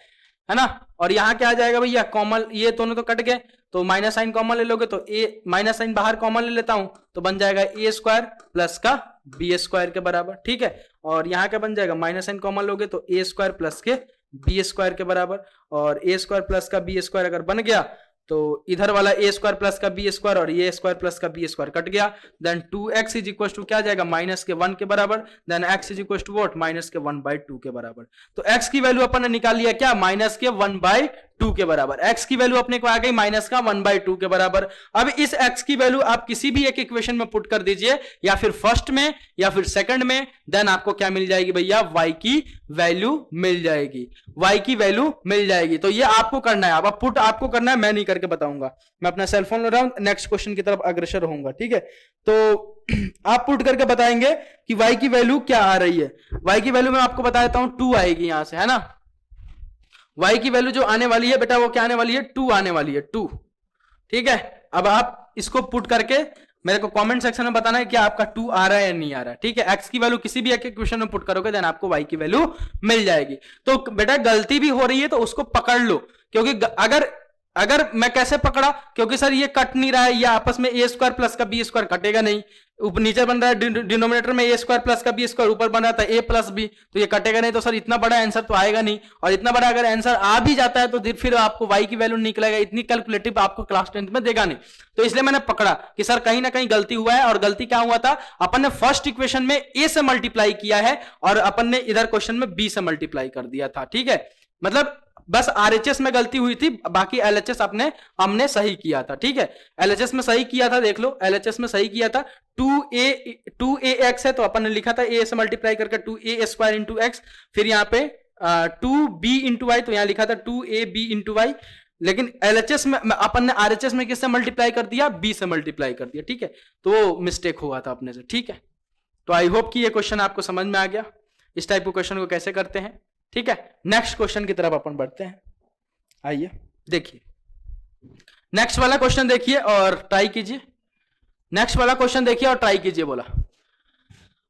Speaker 1: ना। और यहां क्या आ जाएगा भैया, कॉमन, ये दोनों तो कट गए, तो माइनस साइन कॉमन ले लोगे तो ए, माइनस साइन बाहर कॉमन ले लेता हूं तो बन जाएगा ए स्क्वायर प्लस का बी स्क्वायर के बराबर। ठीक है, और यहां क्या बन जाएगा, माइनस साइन कॉमन लोगे तो ए स्क्वायर प्लस के बी स्क्वायर के बराबर, और ए स्क्वायर प्लस का बी स्क्वायर अगर बन गया तो इधर वाला ए स्क्वायर प्लस का बी स्क्वायर और ये स्क्वायर प्लस का बी स्क्वायर कट गया। Then 2x is equal to क्या जाएगा, माइनस के 1 के बराबर। Then x is equal to what, minus के 1/2 के बराबर। तो x की वैल्यू अपन ने निकाल लिया क्या, माइनस के 1/2 के बराबर। x की वैल्यू अपने को आ गई माइनस का 1/2 के बराबर। अब इस x की वैल्यू आप किसी भी एक इक्वेशन में पुट कर दीजिए, या फिर फर्स्ट में या फिर सेकंड में, देन आपको क्या मिल जाएगी भैया, y की वैल्यू मिल जाएगी, y की वैल्यू मिल जाएगी। तो ये आपको करना है, अब पुट आपको करना है, मैं नहीं करके बताऊंगा, मैं अपना सेलफोन ले रहा हूं, नेक्स्ट क्वेश्चन की तरफ अग्रसर होऊंगा। ठीक है, तो आप पुट करके बताएंगे कि y की वैल्यू क्या आ रही है। y की वैल्यू मैं आपको बता देता हूं, 2 आएगी यहां से, है ना। y की वैल्यू जो आने वाली है बेटा, वो क्या आने वाली है, 2 आने वाली है, 2। ठीक है, अब आप इसको पुट करके मेरे को कमेंट सेक्शन में बताना है कि आपका 2 आ रहा है या नहीं आ रहा है। ठीक है, x की वैल्यू किसी भी एक क्वेश्चन में पुट करोगे देन आपको y की वैल्यू मिल जाएगी। तो बेटा गलती भी हो रही है तो उसको पकड़ लो, क्योंकि अगर मैं कैसे पकड़ा, क्योंकि सर ये कट नहीं रहा है, ये आपस में ए स्क्वायर प्लस का बी स्क्वायर कटेगा नहीं, ऊपर नीचे बन रहा है डिनोमिनेटर में ए स्क्वायर प्लस का बी स्क्वायर, ऊपर बन रहा था ए प्लस बी, तो ये कटेगा नहीं, तो सर इतना बड़ा आंसर तो आएगा नहीं। और इतना बड़ा अगर आंसर आ भी जाता है तो फिर आपको y की वैल्यू निकलेगा, इतनी कैलकुलेटिव आपको क्लास 10th में देगा नहीं। तो इसलिए मैंने पकड़ा कि सर कहीं ना कहीं गलती हुआ है, और गलती क्या हुआ था, अपन ने फर्स्ट इक्वेशन में ए से मल्टीप्लाई किया है और अपन ने इधर क्वेश्चन में बी से मल्टीप्लाई कर दिया था। ठीक है, मतलब बस आरएचएस में गलती हुई थी, बाकी एलएचएस हमने सही किया था। ठीक है, एलएचएस में सही किया था, देख लो एलएचएस में सही किया था। 2ax है तो अपन ने लिखा था a से मल्टीप्लाई करके 2a स्क्वायर इंटू एक्स, फिर यहाँ पे 2b इंटू वाई, तो यहाँ लिखा था 2ab इंटू वाई। लेकिन एलएचएस में अपन ने आरएचएस में किससे मल्टीप्लाई कर दिया, b से मल्टीप्लाई कर दिया। ठीक है, तो मिस्टेक हुआ था अपने से। ठीक है, तो आई होप कि ये क्वेश्चन आपको समझ में आ गया, इस टाइप के क्वेश्चन को कैसे करते हैं। ठीक है, नेक्स्ट क्वेश्चन की तरफ अपन बढ़ते हैं। आइए देखिए, नेक्स्ट वाला क्वेश्चन देखिए और ट्राई कीजिए। नेक्स्ट वाला क्वेश्चन देखिए और ट्राई कीजिए बोला।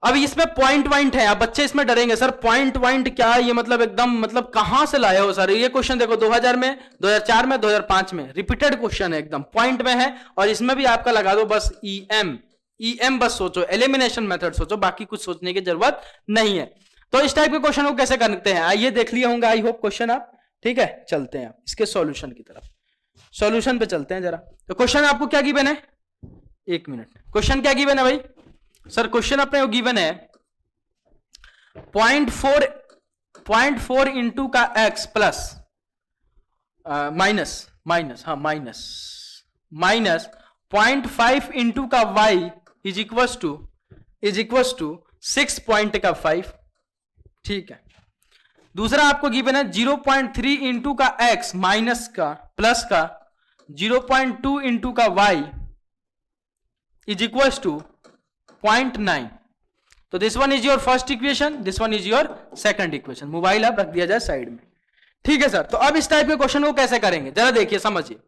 Speaker 1: अब इसमें पॉइंट है, अब बच्चे इसमें डरेंगे, सर पॉइंट क्या, ये मतलब एकदम मतलब कहां से लाए हो सर। ये क्वेश्चन देखो 2000 में, 2004 में, 2005 में रिपीटेड क्वेश्चन है, एकदम पॉइंट में है। और इसमें भी आपका लगा दो बस EM बस सोचो, एलिमिनेशन मेथड सोचो, बाकी कुछ सोचने की जरूरत नहीं है। तो इस टाइप के क्वेश्चन को कैसे करते हैं, आइए देख लिए होंगे आई होप क्वेश्चन आप। ठीक है, चलते हैं इसके सॉल्यूशन की तरफ, सॉल्यूशन पे चलते हैं जरा। तो क्वेश्चन आपको क्या गिवन है, एक मिनट, क्वेश्चन क्या गिवन है भाई, सर क्वेश्चन अपने को गिवन है 0.4 इंटू का x प्लस माइनस 0.5 इंटू का y इज इक्वल्स टू 6.5। ठीक है, दूसरा आपको गिवन है 0.3 इंटू का x माइनस का प्लस का 0.2 इंटू का y इज इक्वल्स टू 0.9। तो this one is your first equation, this one is your second equation. Mobile आप रख दिया जाए साइड में। ठीक है सर, तो अब इस टाइप के क्वेश्चन को कैसे करेंगे जरा देखिए, समझिए।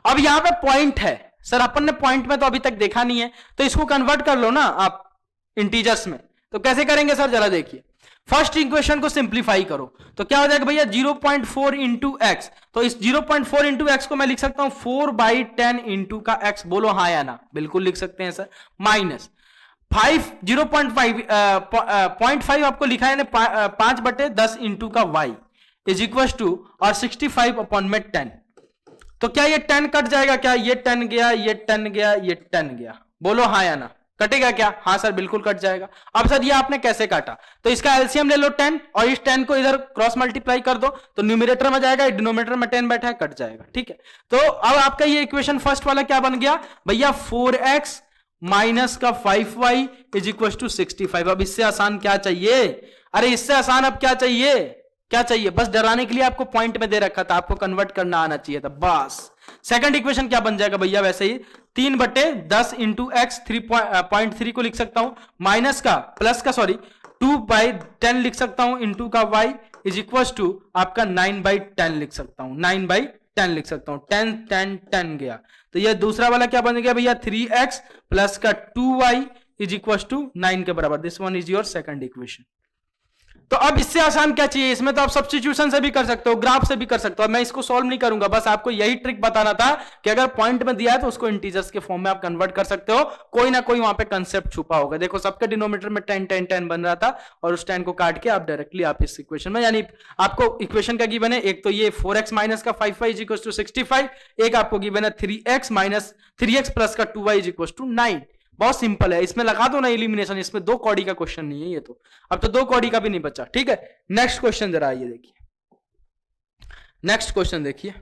Speaker 1: अब यहां पे पॉइंट है, सर अपन ने पॉइंट में तो अभी तक देखा नहीं है, तो इसको कन्वर्ट कर लो ना आप इंटीजर्स में। तो कैसे करेंगे सर जरा देखिए। फर्स्ट इक्वेशन को सिंप्लीफाई करो तो क्या हो जाएगा भैया 0.4 इंटू एक्स। तो इस 0.4 इंटू एक्स को मैं लिख सकता हूं 4/10 इंटू का एक्स। बोलो हाँ या ना, बिल्कुल लिख सकते हैं सर। माइनस 0.5 आपको लिखा है 5/10 इंटू का y इज इक्वल टू और 65 अपॉन में 10। तो क्या ये 10 कट जाएगा? क्या ये 10 गया, ये 10 गया, ये 10 गया? बोलो हाँ या ना, कटेगा क्या? हाँ सर बिल्कुल कट जाएगा। अब सर ये आपने कैसे काटा? तो इसका एलसीएम ले लो 10 और इस 10 को इधर क्रॉस मल्टीप्लाई कर दो तो न्यूमरेटर में जाएगा, डिनोमिनेटर में 10 बैठा है, कट जाएगा। ठीक है, तो अब आपका ये इक्वेशन फर्स्ट वाला क्या बन गया भैया 4x माइनस का 5y इज इक्वल टू 65। अब इससे आसान क्या चाहिए? अरे इससे आसान अब क्या चाहिए? क्या चाहिए? बस डराने के लिए आपको पॉइंट में दे रखा था, आपको कन्वर्ट करना आना चाहिए था बस। सेकंड इक्वेशन क्या बन जाएगा भैया? वैसे ही 3/10 इंटू एक्स 3.3 को लिख सकता हूं माइनस का प्लस का 2/10 लिख सकता हूं इंटू का y इज इक्वल टू आपका 9/10 लिख सकता हूं, 9/10 लिख सकता हूं। 10 10 10 गया तो ये दूसरा वाला क्या बन गया भैया 3x प्लस का 2y इज इक्वल टू 9 के बराबर। This one is your second equation. तो अब इससे आसान क्या चाहिए? इसमें तो आप सब्स्टिट्यूशन से भी कर सकते हो, ग्राफ से भी कर सकते हो। मैं इसको सॉल्व नहीं करूंगा, बस आपको यही ट्रिक बताना था कि अगर पॉइंट में दिया है तो उसको इंटीजर्स के फॉर्म में आप कन्वर्ट कर सकते हो। कोई ना कोई वहां पे कंसेप्ट छुपा होगा। देखो सबके डिनोमिनेटर में 10 10 10 बन रहा था और उस 10 को काट के आप डायरेक्टली आप इस इक्वेशन में, यानी आपको इक्वेशन का गिवन है एक तो ये 4x माइनस का 5y इज इक्वल टू 65, एक आपको गिवन है 3x प्लस का 2y इज इक्वल टू 9। बहुत सिंपल है, इसमें लगा दो ना एलिमिनेशन। इसमें 2 कौड़ी का क्वेश्चन नहीं है ये तो, अब तो 2 कौड़ी का भी नहीं बचा। ठीक है, नेक्स्ट क्वेश्चन जरा ये देखिए, नेक्स्ट क्वेश्चन देखिए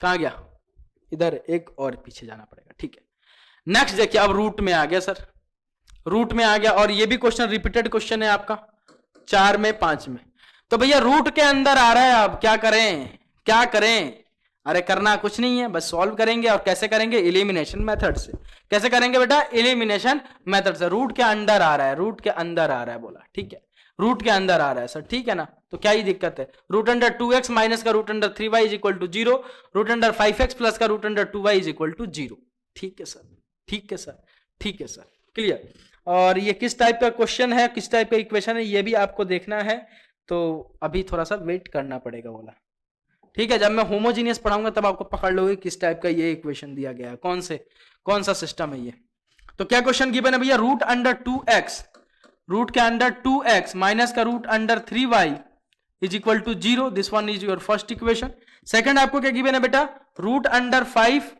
Speaker 1: कहां गया, इधर एक और पीछे जाना पड़ेगा। ठीक है, नेक्स्ट देखिए, अब रूट में आ गया सर, रूट में आ गया और ये भी क्वेश्चन रिपीटेड क्वेश्चन है आपका 4 में 5 में। तो भैया रूट के अंदर आ रहा है, अब क्या करें? क्या करें? अरे करना कुछ नहीं है, बस सॉल्व करेंगे। और कैसे करेंगे? एलिमिनेशन मेथड से। कैसे करेंगे बेटा? एलिमिनेशन मेथड से। रूट के अंदर आ रहा है, रूट के अंदर आ रहा है बोला। ठीक है, रूट के अंदर आ रहा है सर, ठीक है ना, तो क्या ही दिक्कत है? रूट अंडर 2x माइनस का root under 3y is equal to 0, root under 5x plus का root under 2y is equal to 0। ठीक है सर, ठीक है सर, ठीक है सर, क्लियर। और ये किस टाइप का क्वेश्चन है, किस टाइप का इक्वेशन है, ये भी आपको देखना है, तो अभी थोड़ा सा वेट करना पड़ेगा बोला। ठीक है, जब मैं होमोजीनियस पढ़ाऊंगा तब आपको पकड़ लोगे किस टाइप का ये इक्वेशन दिया गया है, कौन सा सिस्टम है ये। तो क्या क्वेश्चन गिवन है भैया? रूट अंडर 2x, रूट के अंडर 2x माइनस का root under 3y is equal to 0। This one is your first equation. Second आपको क्या गिवन है बेटा? रूट अंडर 5x,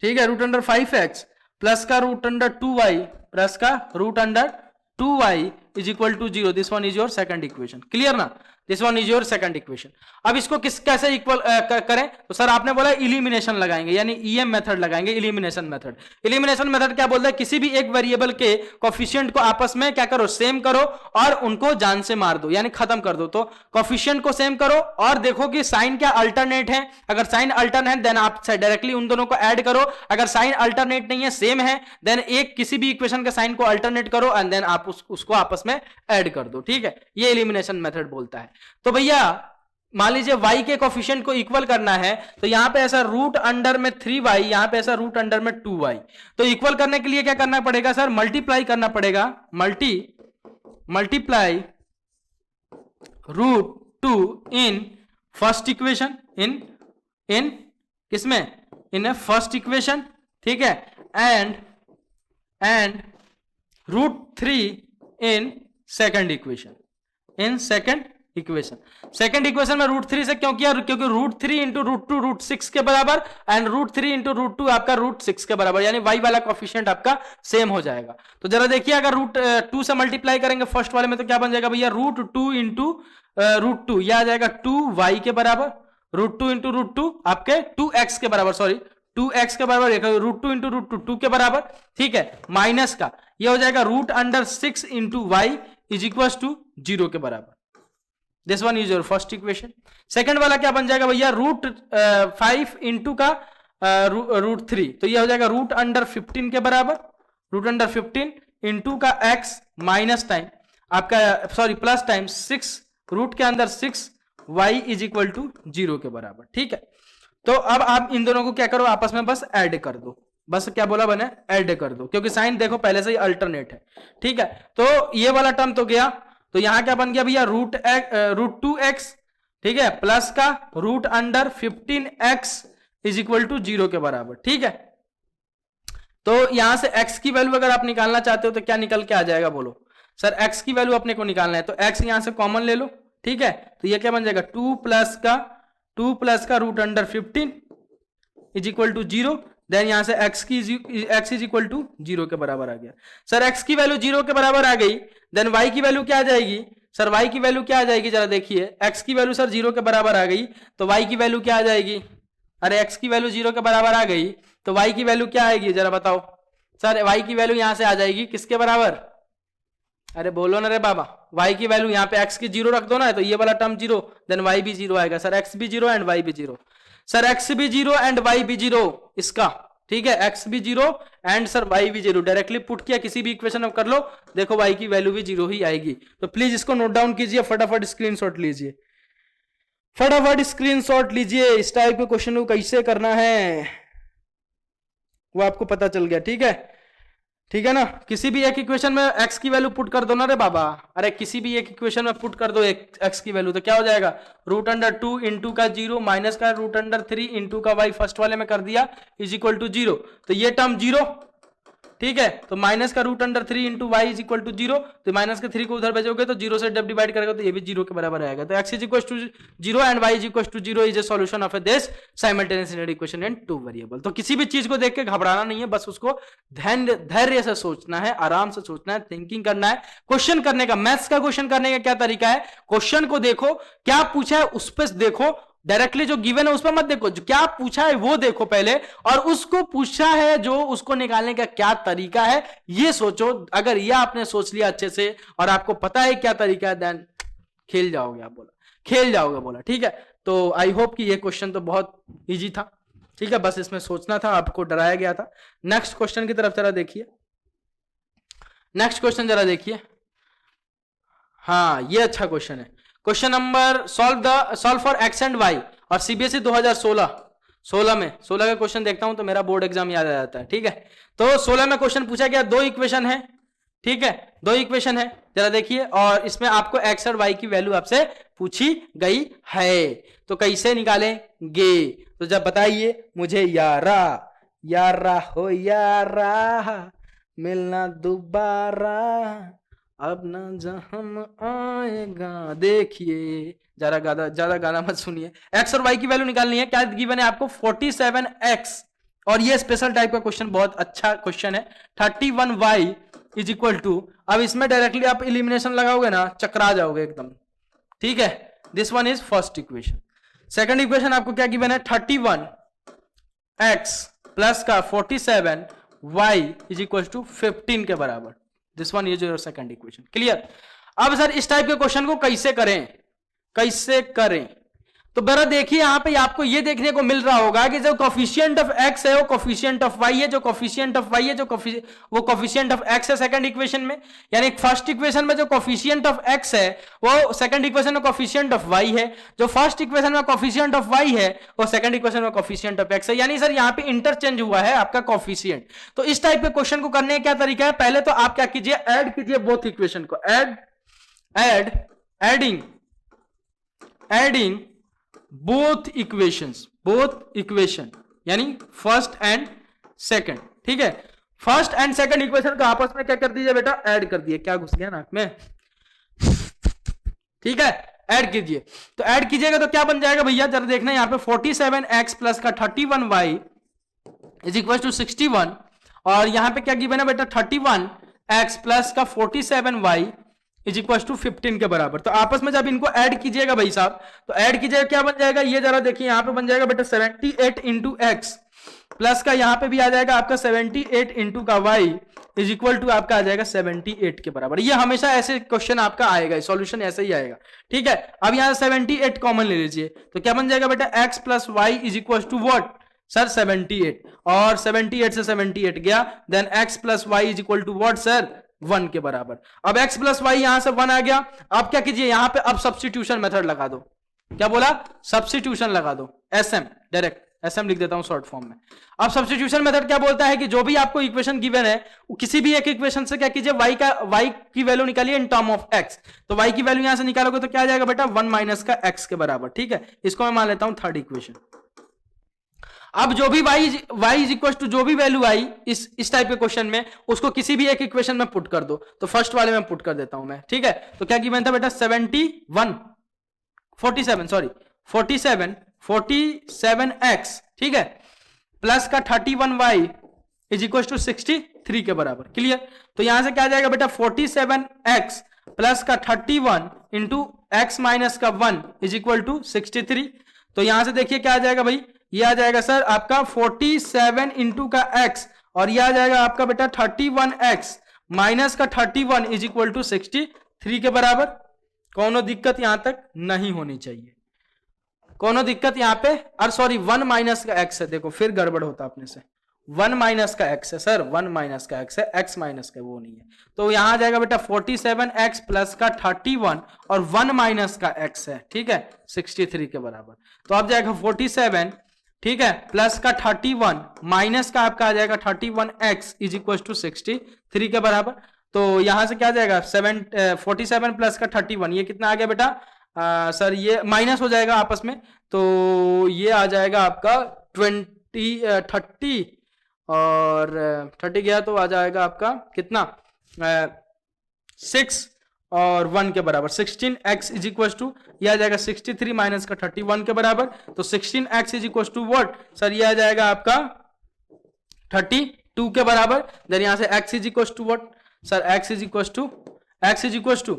Speaker 1: ठीक है, रूट अंडर 5x प्लस का रूट अंडर 2y प्लस का root under 2y is equal to 0। This one is your second equation, clear ना? This one is your second equation. अब इसको कैसे इक्वल करें? तो सर आपने बोला इलिमिनेशन लगाएंगे, यानी ईएम मेथड लगाएंगे, इलिमिनेशन मेथड। इलिमिनेशन मेथड क्या बोलता है? किसी भी एक वेरिएबल के कोफिशिएंट को आपस में क्या करो? सेम करो और उनको जान से मार दो, यानी खत्म कर दो। तो कोफिशिएंट को सेम करो और देखो कि साइन क्या अल्टरनेट है। अगर साइन अल्टरनेट है देन आप डायरेक्टली उन दोनों को ऐड करो। अगर साइन अल्टरनेट नहीं है, सेम है, देन एक किसी भी इक्वेशन के साइन को अल्टरनेट करो एंड देन आप उसको आपस में ऐड कर दो। ठीक है, ये एलिमिनेशन मेथड बोलता है। तो भैया मान लीजिए y के कोफिशिएंट को इक्वल करना है, तो यहां पे ऐसा रूट अंडर में 3y, यहां पे ऐसा रूट अंडर में 2y। तो इक्वल करने के लिए क्या करना पड़ेगा सर? मल्टीप्लाई करना पड़ेगा, multiply root 2 in first equation, in किसमें? इन फर्स्ट इक्वेशन, ठीक है, and root 3 in second equation, in second equation. Second equation में रूट 3 से क्यों किया? क्योंकि रूट 3 इंटू रूट 2 रूट 6 के बराबर एंड रूट 3 इंटू रूट 2 आपका रूट 6 के बराबर, यानी y वाला कोफिशिएंट आपका सेम हो जाएगा। तो जरा देखिए, अगर रूट 2 से मल्टीप्लाई करेंगे फर्स्ट वाले में तो क्या बन जाएगा भैया? रूट 2 इंटू रूट 2, यह आ जाएगा 2y के बराबर, रूट 2 इंटू रूट 2 आपके 2x के बराबर, सॉरी 2x के बराबर, रूट 2 इंटू रूट 2 के बराबर, ठीक है, माइनस का यह हो जाएगा root under 6 into Y is equal to 0 के बराबर। This one is your first equation. Second वाला क्या बन जाएगा भैया? रूट 5 इंटू का रूट 3, तो यह हो जाएगा रूट अंडर 15 के बराबर, रूट अंडर 15 इंटू का x माइनस टाइम आपका, सॉरी प्लस टाइम 6 रूट के अंदर 6 y इज इक्वल टू 0 के बराबर। ठीक है, तो अब आप इन दोनों को क्या करो? आपस में बस ऐड कर दो। बस क्या बोला मैंने, ऐड कर दो, क्योंकि साइन देखो पहले से ही अल्टरनेट है, ठीक है। तो ये वाला टर्म तो गया, तो यहां क्या बन गया भैया, रूट 2x, ठीक है, प्लस का root under 15x is equal to 0 के बराबर, ठीक है। तो यहां से x की वैल्यू अगर आप निकालना चाहते हो तो क्या निकल के आ जाएगा, बोलो सर। x की वैल्यू अपने को निकालना है, तो x यहां से कॉमन ले लो, ठीक है। तो ये क्या बन जाएगा, 2 प्लस का root under 15 is equal to 0। Then यहां से x इज इक्वल टू 0 के बराबर आ गया। सर x की वैल्यू 0 के बराबर आ गई, देन y की वैल्यू क्या आ जाएगी, सर y की वैल्यू क्या आ जाएगी, जरा देखिए, x की वैल्यू सर 0 के बराबर आ गई, तो y की वैल्यू क्या आ जाएगी, अरे x की वैल्यू 0 के बराबर आ गई, तो y की वैल्यू क्या आएगी, जरा बताओ सर। y की वैल्यू यहां से आ जाएगी किसके बराबर, अरे बोलो ना रे बाबा, y की वैल्यू यहाँ पे x की 0 रख दो ना, तो ये वाला टर्म 0, देन y भी 0 आएगा। सर x भी 0 एंड y भी 0, सर x भी 0 एंड y भी 0 इसका, ठीक है, x भी 0 एंड सर y भी 0, डायरेक्टली पुट किया, किसी भी इक्वेशन में कर लो, देखो y की वैल्यू भी 0 ही आएगी। तो प्लीज इसको नोट डाउन कीजिए, फटाफट स्क्रीनशॉट लीजिए, फटाफट स्क्रीनशॉट लीजिए। इस टाइप के क्वेश्चन को कैसे करना है वो आपको पता चल गया, ठीक है, ठीक है ना। किसी भी एक इक्वेशन में x की वैल्यू पुट कर दो ना रे बाबा, अरे किसी भी एक इक्वेशन में पुट कर दो एक x की वैल्यू, तो क्या हो जाएगा, रूट अंडर 2 इंटू का 0 माइनस का रूट अंडर 3 इंटू का y, फर्स्ट वाले में कर दिया, इज इक्वल टू 0। तो ये टर्म 0, ठीक है, तो माइनस का root under 3 into Y is equal to 0, तो माइनस के 3 को उधर भेजोगे तो 0 से जब डिवाइड करेगा तो ये भी 0 के बराबर आएगा। तो x is equal to 0 and y is equal to 0 is a solution of a this simultaneous linear equation in two variable. तो किसी भी चीज को देख के घबराना नहीं है, बस उसको धैर्य से सोचना है, आराम से सोचना है, थिंकिंग करना है। क्वेश्चन करने का, मैथ्स का क्वेश्चन करने का क्या तरीका है, क्वेश्चन को देखो, क्या पूछा है उस पर देखो, डायरेक्टली जो गिवन है उस पर मत देखो, जो क्या पूछा है वो देखो पहले, और उसको पूछा है जो उसको निकालने का क्या तरीका है ये सोचो। अगर ये आपने सोच लिया अच्छे से और आपको पता है क्या तरीका है, देन खेल जाओगे, आप बोला खेल जाओगे, बोला, ठीक है। तो आई होप कि ये क्वेश्चन तो बहुत इजी था, ठीक है, बस इसमें सोचना था, आपको डराया गया था। नेक्स्ट क्वेश्चन की तरफ जरा देखिए, नेक्स्ट क्वेश्चन जरा देखिए, हाँ ये अच्छा क्वेश्चन है। Question number solve for x and Y, और सीबीएसई 2016 में 16 का क्वेश्चन देखता हूं तो मेरा बोर्ड एग्जाम याद आ जाता है, ठीक है। तो 16 में क्वेश्चन पूछा गया, दो इक्वेशन है, ठीक है, दो इक्वेशन है, जरा देखिए, और इसमें आपको एक्स और वाई की वैल्यू आपसे पूछी गई है, तो कैसे निकालेंगे, तो जब बताइए मुझे, यारा यारा हो यारा मिलना दोबारा अब ना जहम आएगा। देखिए ज्यादा गाना मत सुनिए, एक्स और वाई की वैल्यू निकालनी है, क्या गिवन है आपको 47x, और ये स्पेशल टाइप का क्वेश्चन, बहुत अच्छा क्वेश्चन है, 31y इज इक्वल टू, अब इसमें डायरेक्टली आप इलिमिनेशन लगाओगे ना, चकरा जाओगे एकदम, ठीक है। This one is first equation. Second equation आपको क्या गिवन है, 31x प्लस का 47y इज इक्वल टू 15 के बराबर, this one is your second equation, clear. अब सर इस टाइप के क्वेश्चन को कैसे करें, कैसे करें, तो बरा देखिए यहां पे आपको ये देखने को मिल रहा होगा कि जो कोफिशिएंट ऑफ x है वो कोफिशिएंट ऑफ y है, जो कोफिशिएंट ऑफ y है वो कोफिशिएंट ऑफ x है सेकंड इक्वेशन में, यानी फर्स्ट इक्वेशन में जो कोफिशिएंट ऑफ x है वो सेकंड इक्वेशन में कोफिशिएंट ऑफ y है, जो फर्स्ट इक्वेशन में कोफिशिएंट ऑफ y है वो सेकंड इक्वेशन में कोफिशिएंट ऑफ x है, यानी सर यहाँ पे इंटरचेंज हुआ है आपका कोफिशिएंट। तो इस टाइप के क्वेश्चन को करने का क्या तरीका है, पहले तो आप क्या कीजिए, ऐड कीजिए बोथ इक्वेशन को, एडिंग बोथ इक्वेशन यानी फर्स्ट एंड सेकंड, ठीक है, फर्स्ट एंड सेकंड इक्वेशन को आपस में क्या कर दीजिए बेटा, ऐड कर दिए, क्या घुस गया नाक में, ठीक है, ऐड कीजिए। तो ऐड कीजिएगा तो क्या बन जाएगा भैया, जरा देखना यहाँ पे 47x प्लस का 31y इज इक्वल टू 61, और यहां पे क्या गिवन है बेटा, 31x प्लस का 47y इज इक्वल टू 15 के बराबर। तो आपस में जब इनको ऐड कीजिएगा भाई साहब, तो ऐड कीजिएगा क्या बन जाएगा, ये जरा देखिए यहां पे बन जाएगा बेटा 78 इंटू एक्स प्लस का यहां पे भी आ जाएगा आपका 78 इंटू का y इज इक्वल टू आपका आ जाएगा 78 के बराबर। ये हमेशा ऐसे क्वेश्चन आपका आएगा, सॉल्यूशन ऐसे ही आएगा, ठीक है। अब यहां 78 कॉमन ले लीजिए, तो क्या बन जाएगा बेटा, x plus Y is equal to what sir 78, और 78 से 78 गया, then x plus Y is equal to what sir 1 के बराबर। अब x प्लस वाई यहां से 1 आ गया, अब क्या कीजिए यहां पे अब सब्स्टिट्यूशन मेथड लगा दो, क्या बोला, सब्स्टिट्यूशन लगा दो, SM डायरेक्ट ऐसे हम लिख देता हूं शॉर्ट फॉर्म में। अब सब्स्टिट्यूशन मेथड क्या बोलता है कि जो भी आपको इक्वेशन गिवन है किसी भी एक इक्वेशन से क्या कीजिए, y की वैल्यू निकालिए इन टर्म ऑफ x। तो y की वैल्यू यहां से निकालोगे तो क्या आ जाएगा बेटा 1 माइनस का x के बराबर। ठीक है, इसको मैं मान लेता हूं थर्ड इक्वेशन। अब जो भी y इज इक्वल टू जो भी वैल्यू आई इस टाइप के क्वेश्चन में उसको किसी भी एक इक्वेशन में पुट कर दो। तो फर्स्ट वाले में पुट कर देता हूं मैं। ठीक है, तो क्या गिवन था बेटा 47x, ठीक है, प्लस का 31y इज इक्वल टू 63 के बराबर। क्लियर? तो यहां से क्या आ जाएगा बेटा 47x प्लस का 31 इंटू एक्स माइनस का 1 इज इक्वल टू 63। तो यहां से देखिए क्या आ जाएगा भाई, ये आ जाएगा सर आपका 47 इंटू का x और ये आ जाएगा आपका बेटा 31x माइनस का 31 इज इक्वल टू 63 के बराबर। कोनो दिक्कत यहां तक नहीं होनी चाहिए, कोनो दिक्कत यहां पे। और सॉरी 1 माइनस का x है, देखो फिर गड़बड़ होता अपने से। 1 माइनस का x है सर, 1 माइनस का x है, x माइनस का वो नहीं है। तो यहां आ जाएगा बेटा 47x प्लस का 31 और 1 माइनस का x है, ठीक है, 63 के बराबर। तो अब जाएगा 47, ठीक है, प्लस का 31 माइनस का आपका आ जाएगा 31x इज इक्वल टू 63 के बराबर। तो यहां से क्या आ जाएगा 47 प्लस का 31, ये कितना आ गया बेटा सर, ये माइनस हो जाएगा आपस में। तो ये आ जाएगा आपका 30 और 30 गया तो आ जाएगा आपका कितना 6 और 1 के बराबर 16x इज इक्वल टू, यह आ जाएगा 63 माइनस का 31 के बराबर। तो 16x is equal to what sir, यह आ जाएगा आपका 32 के बराबर। देन यहां से x is equal to what sir, x is equal to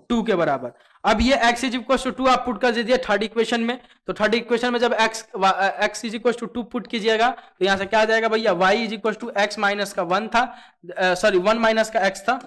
Speaker 1: 2 के बराबर। अब ये x इज इक्वल टू 2 आप पुट कर दीजिए थर्ड इक्वेशन में। तो थर्ड इक्वेशन में जब x is equal to 2 put कीजिएगा तो यहां से क्या आ जाएगा भैया, y is equal to x minus का 1 था, सॉरी 1 माइनस का x था,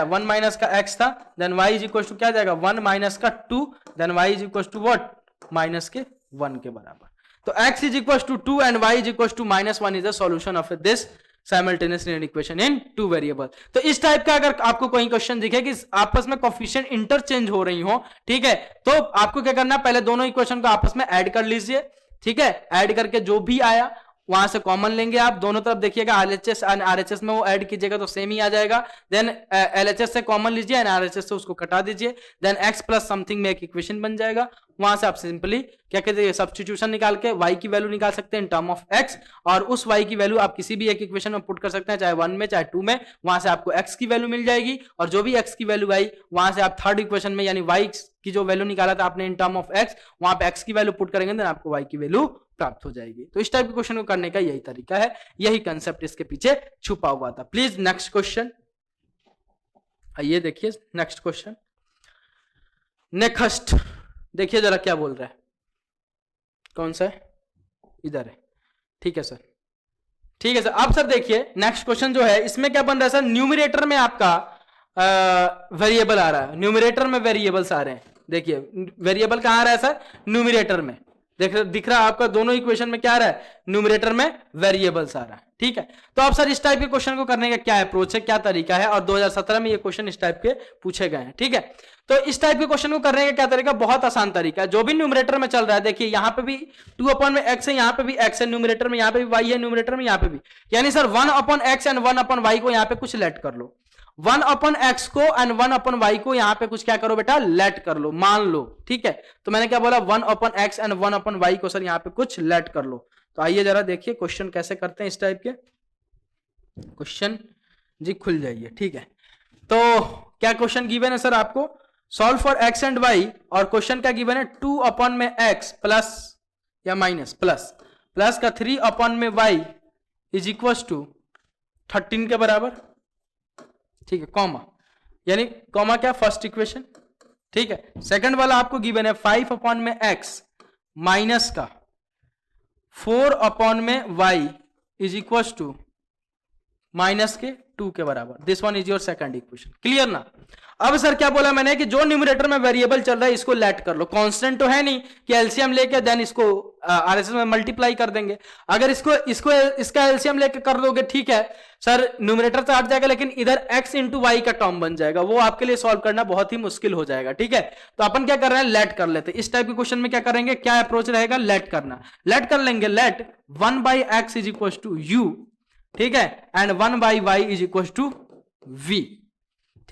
Speaker 1: 1 माइनस का x था। Then y is equal to क्या आ जाएगा 1 माइनस का 2, then y is equal to what minus के 1 के बराबर। तो x is equal to 2 and y is equal to -1 is the solution of this simultaneous linear equation in 2 variable. तो इस टाइप का अगर आपको कोई क्वेश्चन दिखे कि आपस में कोफिशिएंट इंटरचेंज हो रही हो, ठीक है, तो आपको क्या करना है, पहले दोनों इक्वेशन को आपस में ऐड कर लीजिए। ठीक है, ऐड करके जो भी आया वहां से कॉमन लेंगे आप, दोनों तरफ देखिएगा RHS एंड RHS में वो ऐड कीजिएगा तो सेम ही आ जाएगा। देन LHS से कॉमन लीजिए एंड RHS से उसको कटा दीजिए। देन x प्लस समथिंग में एक इक्वेशन बन जाएगा। वहां से आप सिंपली क्या कहते हैं, सब्स्टिट्यूशन निकाल के y की वैल्यू निकाल सकते हैं इन टर्म ऑफ x, और उस y की वैल्यू आप किसी भी एक इक्वेशन में पुट कर सकते हैं, चाहे 1 में चाहे 2 में। वहां से आपको x की वैल्यू मिल जाएगी और जो भी x की वैल्यू आई वहां से आप थर्ड इक्वेशन में यानी y की जो वैल्यू निकाला था आपने इन टर्म ऑफ x, वहां पे x की वैल्यू पुट करेंगे देन आपको y की वैल्यू प्राप्त हो जाएगी। तो इस टाइप के क्वेश्चन को करने का यही तरीका है, यही कंसेप्ट इसके पीछे छुपा हुआ था। प्लीज नेक्स्ट क्वेश्चन आइए, देखिए नेक्स्ट क्वेश्चन। नेक्स्ट देखिए जरा क्या बोल रहा है, कौन सा है, इधर है, ठीक है सर, ठीक है सर। अब सर देखिए नेक्स्ट क्वेश्चन जो है इसमें क्या बन रहा है सर, न्यूमरेटर में आपका वेरिएबल आ रहा है, न्यूमरेटर में वेरिएबल्स आ रहे हैं। देखिए वेरिएबल कहां आ रहा है सर, न्यूमरेटर में। दिख रहा है आपका दोनों इक्वेशन में क्या आ रहा है, न्यूमरेटर में वेरिएबल्स आ रहा है। ठीक है, तो अब सर इस टाइप के क्वेश्चन को करने का क्या अप्रोच है, क्या तरीका है, और 2017 में ये क्वेश्चन इस टाइप के पूछे गए हैं। ठीक है, तो इस टाइप के क्वेश्चन को करने का क्या तरीका, बहुत आसान तरीका है। जो भी न्यूमरेटर में चल रहा है, देखिए यहाँ पे भी 2/x है, यहाँ पे भी x है न्यूमरेटर में, यहाँ पे भी y है न्यूमरेटर में, यहाँ पे भी, यानी सर 1/x एंड 1/y को यहाँ पे कुछ लेट कर लो, 1/x को एंड 1/y को यहाँ पे कुछ क्या करो बेटा, लेट कर लो, मान लो। ठीक है, तो मैंने क्या बोला 1/x एंड 1/y को सर यहाँ पे कुछ लेट कर लो। तो आइए जरा देखिए क्वेश्चन कैसे करते हैं, इस टाइप के क्वेश्चन जी खुल जाइए। ठीक है, तो क्या क्वेश्चन गिवन है सर आपको, solve for x and y, और क्वेश्चन क्या गिवन है 2/x प्लस या माइनस प्लस का 3/y इज इक्वल टू 13 के बराबर। ठीक है, कॉमा, यानी कॉमा क्या, फर्स्ट इक्वेशन। ठीक है, सेकंड वाला आपको गिवन है 5/x माइनस का 4/y is equal to minus के 2 के बराबर। This one is your second equation. Clear ना। अब सर क्या बोला मैंने कि जो न्यूमरेटर में वेरिएबल चल रहा है इसको लेट कर लो, कांस्टेंट तो है नहीं कि एलसीएम लेके देन इसको आरएचएस में मल्टीप्लाई कर देंगे। अगर इसका एलसीएम लेके कर दोगे ठीक है, सर न्यूमरेटर तो हट जाएगा लेकिन इधर x इंटू वाई का टर्म बन जाएगा, वो आपके लिए सॉल्व करना बहुत ही मुश्किल हो जाएगा। ठीक है, तो अपन क्या कर रहे हैं, लेट कर लेते हैं। इस टाइप के क्वेश्चन में क्या करेंगे, क्या अप्रोच रहेगा, लेट करना। लेट कर लेंगे, let 1 by X is equal to U, ठीक है, and 1 by Y is equal to V.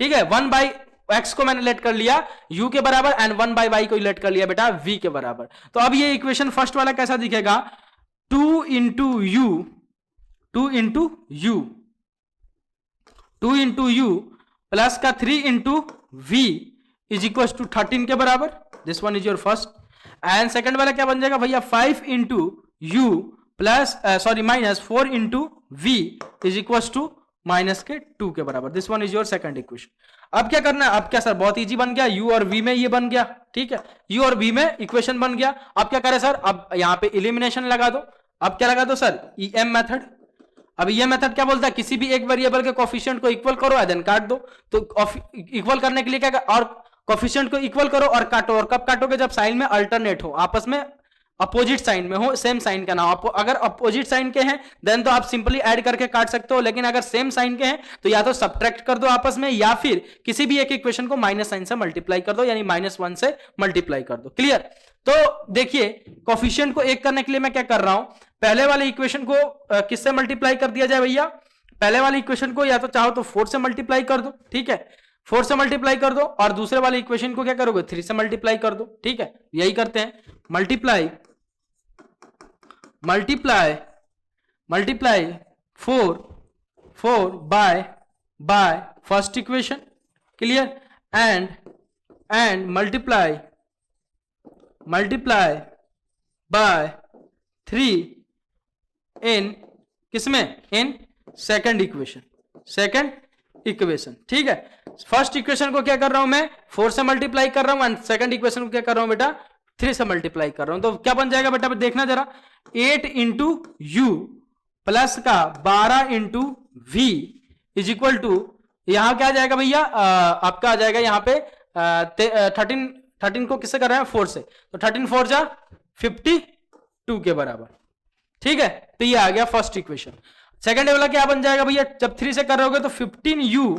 Speaker 1: ठीक है, 1 बाई एक्स को मैंने लेट कर लिया u के बराबर एंड 1 बाई वाई को लेट कर लिया बेटा v के बराबर। तो अब ये इक्वेशन फर्स्ट वाला कैसा दिखेगा, 2 into U, 2 into U plus का 3 into V is equal to 13 के बराबर। This one is your first. And second वाला क्या बन जाएगा भैया, 5 into U plus sorry minus 4 into V is equal to minus के 2 के बराबर। This one is your second equation. अब क्या करना है, अब क्या सर, बहुत इजी बन गया, u और v में ये बन गया। ठीक है, u और v में इक्वेशन बन गया। अब क्या करें सर, अब यहां पे एलिमिनेशन लगा दो। अब क्या लगा दो सर, em मेथड। अब ये मेथड क्या बोलता है, किसी भी एक वेरिएबल के कोफिशिएंट को इक्वल करो देन काट दो। तो इक्वल करने के लिए क्या, और कोफिशिएंट को इक्वल करो और काटो। और कब काटोगे, जब साइन में अल्टरनेट हो, आपस में अपोजिट साइन में हो, सेम साइन का ना हो। अगर अपोजिट साइन के हैं देन तो आप सिंपली ऐड करके काट सकते हो, लेकिन अगर सेम साइन के हैं तो या तो सब्ट्रैक्ट कर दो आपस में, या फिर किसी भी एक इक्वेशन को माइनस साइन से मल्टीप्लाई कर दो, यानी -1 से मल्टीप्लाई कर दो। क्लियर। तो देखिए, कोफिशिएंट को एक करने के लिए मैं क्या कर रहा हूं, पहले वाले इक्वेशन को किससे मल्टीप्लाई कर दिया जाए भैया, पहले वाले इक्वेशन को या तो चाहो तो 4 से मल्टीप्लाई कर दो। ठीक है, 4 से मल्टीप्लाई कर दो, और दूसरे वाले इक्वेशन को क्या करोगे, 3 से मल्टीप्लाई कर दो। ठीक है, यही करते हैं, multiply 4 by first equation. Clear. And multiply by 3 इन किसमें, इन सेकंड इक्वेशन। ठीक है, फर्स्ट इक्वेशन को क्या कर रहा हूं मैं, 4 से मल्टीप्लाई कर रहा हूं, एंड सेकंड इक्वेशन को क्या कर रहा हूं बेटा, 3 से मल्टीप्लाई कर रहा हूं। तो क्या बन जाएगा बेटा, देखना जरा, 8 इंटू यू प्लस का 12 into V is equal to, यहां क्या आ जाएगा भैया, आपका आ जाएगा यहां पे 13 को किससे कर रहे हैं, 4 से, तो 13 4 जा 52 के बराबर। ठीक है, तो ये आ गया फर्स्ट इक्वेशन। सेकंड वाला क्या बन जाएगा भैया, जब 3 से कर रहोगे तो 15u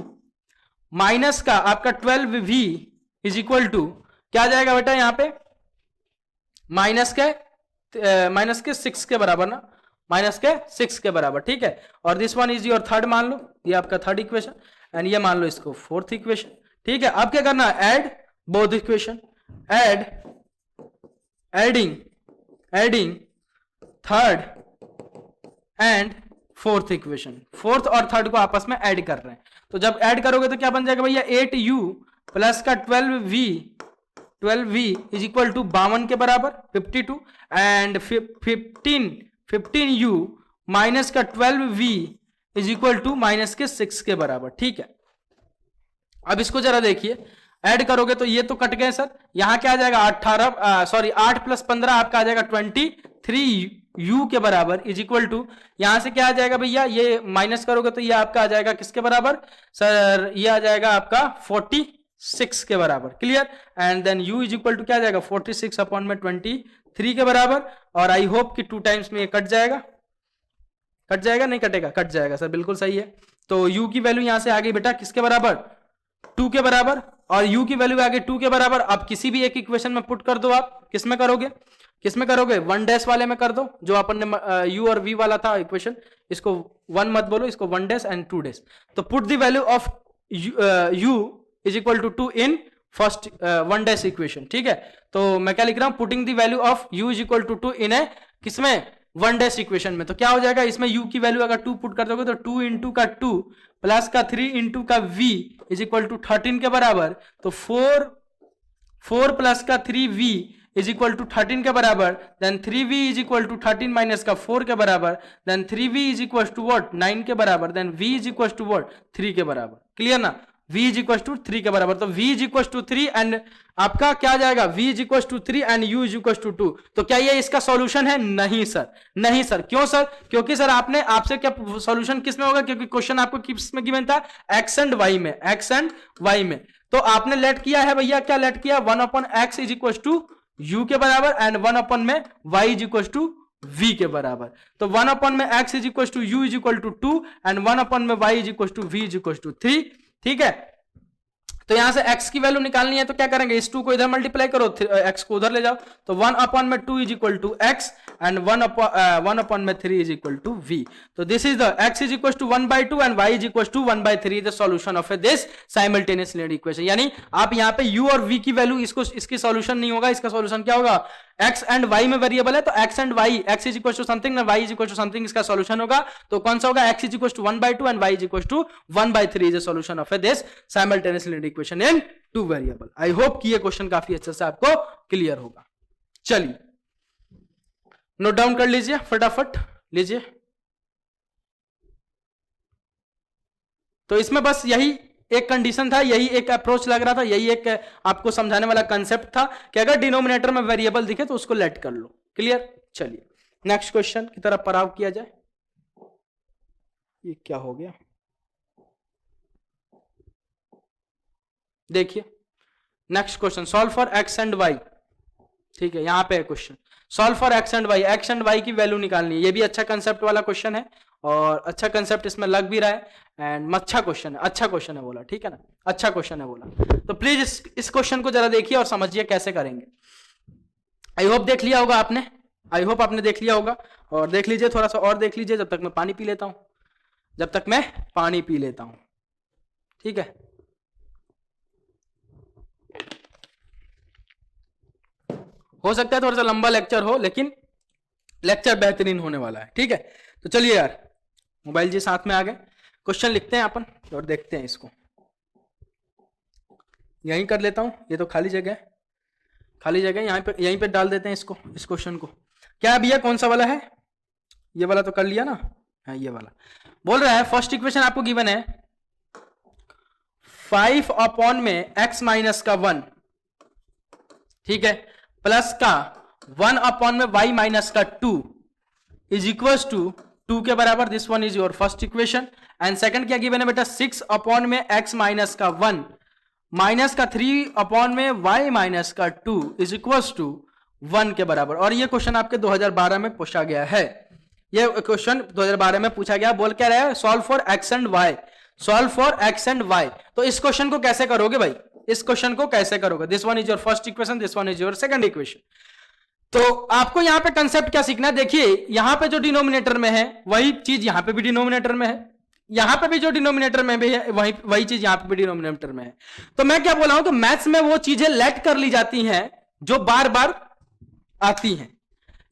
Speaker 1: माइनस का आपका 12v इज इक्वल टू क्या आ जाएगा बेटा, यहां पे माइनस के 6 के बराबर ना, -6 के बराबर। ठीक है, और this one is your third मान लो, ये आपका थर्ड इक्वेशन, एंड ये मान लो इसको फोर्थ इक्वेशन। ठीक है, अब क्या करना है, add both equation, adding third and fourth equation, fourth और थर्ड को आपस में ऐड कर रहे हैं। तो जब ऐड करोगे तो क्या बन जाएगा भैया, 8u प्लस का 12v इज इक्वल टू 52 के बराबर 52, एंड 15u माइनस का 12v is equal to minus के 6 के बराबर। ठीक है, अब इसको जरा देखिए, ऐड करोगे तो ये तो कट गए सर, यहां क्या आ जाएगा 8 प्लस 15 आपका आ जाएगा 23u के बराबर इज इक्वल टू, यहां से क्या आ जाएगा भैया, ये माइनस करोगे तो ये आपका आ जाएगा किसके बराबर सर, ये आ जाएगा आपका 46 के बराबर। Clear. And then u is equal to क्या आ जाएगा 46 अपॉन में 23 के बराबर, और आई होप कि 2 टाइम्स में ये कट जाएगा नहीं कटेगा, कट जाएगा सर, बिल्कुल सही है। तो u की वैल्यू यहां से आ गई बेटा किसके बराबर, 2 के बराबर, और u की वैल्यू आ गई 2 के बराबर। अब किसी भी एक इक्वेशन में पुट कर दो, आप किसमें करोगे 1 डैश वाले में कर दो, जो अपन ने u और v वाला था इक्वेशन, इसको 1 मत बोलो, इसको 1 डैश एंड 2 डैश। तो put the value of u is equal to 2 in first 1 dash equation. ठीक है, तो मैं क्या लिख रहा हूं, putting the value of u is equal to 2 in है किसमें, 1 डैश इक्वेशन में। तो क्या हो जाएगा, इसमें u की वैल्यू अगर 2 पुट कर दोगे तो 2 इंटू का 2 प्लस का 3 इंटू का v इज इक्वल टू 13 के बराबर। तो 4 प्लस का 3v इज इक्वल टू 13 के बराबर, then 3v is equal to 13 minus का 4 के बराबर, then 3v is equal to what 9 के बराबर, then v is equal to what 3 के बराबर। क्लियर ना, v इज इक्वल टू 3 के बराबर। तो v is equal to 3 and आपका क्या आ जाएगा, v is equal to 3 and u is equal to 2। तो क्या ये इसका सॉल्यूशन है, नहीं सर। क्यों सर, क्योंकि सर आपसे क्या सॉल्यूशन किस में होगा, क्योंकि क्वेश्चन आपको किस में गिवन था, x एंड y में। तो आपने लेट किया है भैया, क्या लेट किया, 1 upon x is equal to u के बराबर एंड 1 अपॉन में y is equal to v के बराबर। तो 1 में x is equal to U is equal to 2 and 1 में y is equal to v is equal to 3। ठीक है, तो यहां से x की वैल्यू निकालनी है तो क्या करेंगे, इस 2 को इधर मल्टीप्लाई करो, x को उधर ले जाओ, तो 1 में 2 is equal to x and 1 में 3 इज इक्वल टू v। तो this is the x is equal to 1/2 and y is equal to 1/3 the solution of this simultaneous linear equation. यानी आप यहां पे u और v की वैल्यू, इसकी solution नहीं होगा, इसका सॉल्यूशन क्या होगा, x एंड y में वेरिएबल है तो x and y, x is equal to something ना y is equal to something, इसका सॉल्यूशन होगा। तो कौन सा होगा, x is equal to 1/2 and y is equal to 1/3 is the solution of this simultaneous linear equation in 2 variable. I hope कि ये question काफी अच्छे से आपको क्लियर होगा। चलिए नोट डाउन कर लीजिए, फटाफट लीजिए। तो इसमें बस यही एक कंडीशन था, यही एक अप्रोच लग रहा था, यही एक आपको समझाने वाला कंसेप्ट था कि अगर डिनोमिनेटर में वेरिएबल दिखे तो उसको लेट कर लो। क्लियर, चलिए नेक्स्ट क्वेश्चन की तरफ पड़ाव किया जाए। ये क्या हो गया, देखिए next question, solve for x and Y. ठीक है, यहां पे है question, solve for x and Y, X and Y की वैल्यू निकालनी है। ये भी अच्छा कंसेप्ट वाला क्वेश्चन है और अच्छा कंसेप्ट इसमें लग भी रहा है एंड अच्छा क्वेश्चन है, अच्छा क्वेश्चन है बोला, ठीक है ना, अच्छा क्वेश्चन है बोला। तो प्लीज इस क्वेश्चन को जरा देखिए और समझिए कैसे करेंगे। आई होप देख लिया होगा आपने, आई होप आपने देख लिया होगा, और देख लीजिए थोड़ा सा और देख लीजिए जब तक मैं पानी पी लेता हूं, जब तक मैं पानी पी लेता हूं। ठीक है, हो सकता है थोड़ा सा लंबा लेक्चर हो लेकिन लेक्चर बेहतरीन होने वाला है। ठीक है, तो चलिए यार, मोबाइल जी साथ में आ गए, क्वेश्चन लिखते हैं अपन और देखते हैं इसको। यहीं कर लेता हूं, ये तो खाली जगह है, खाली जगह यहीं पे डाल देते हैं इसको, इस क्वेश्चन को। क्या भैया कौन सा वाला है, ये वाला तो कर लिया ना, हाँ ये वाला। बोल रहा है फर्स्ट इक्वेशन आपको गिवन है 5 में x माइनस का 1, ठीक है, प्लस का 1 में y माइनस का 2 इज इक्वल टू 2 के बराबर। This one is your first equation. And second क्या गिवन है बेटा, 6 में x माइनस का 1 माइनस का 3 में y माइनस का 2 इज इक्वल टू 1 के बराबर। और ये क्वेश्चन आपके 2012 में पूछा गया है, ये क्वेश्चन 2012 में पूछा गया। बोल क्या रहा है, solve for x and y, solve for x and y। तो इस क्वेश्चन को कैसे करोगे भाई, इस क्वेश्चन को कैसे करोगे, this one is your first equation, this one is your second equation. तो आपको यहां पे कंसेप्ट क्या सीखना है, देखिए यहां पे जो डिनोमिनेटर में है वही चीज यहां पे भी डिनोमिनेटर में है, यहां पे भी जो डिनोमिनेटर में भी है वही चीज यहां पे भी डिनोमिनेटर में है। तो मैं क्या बोला हूं कि मैथ्स में वो चीजें लेट कर ली जाती हैं जो बार बार आती हैं।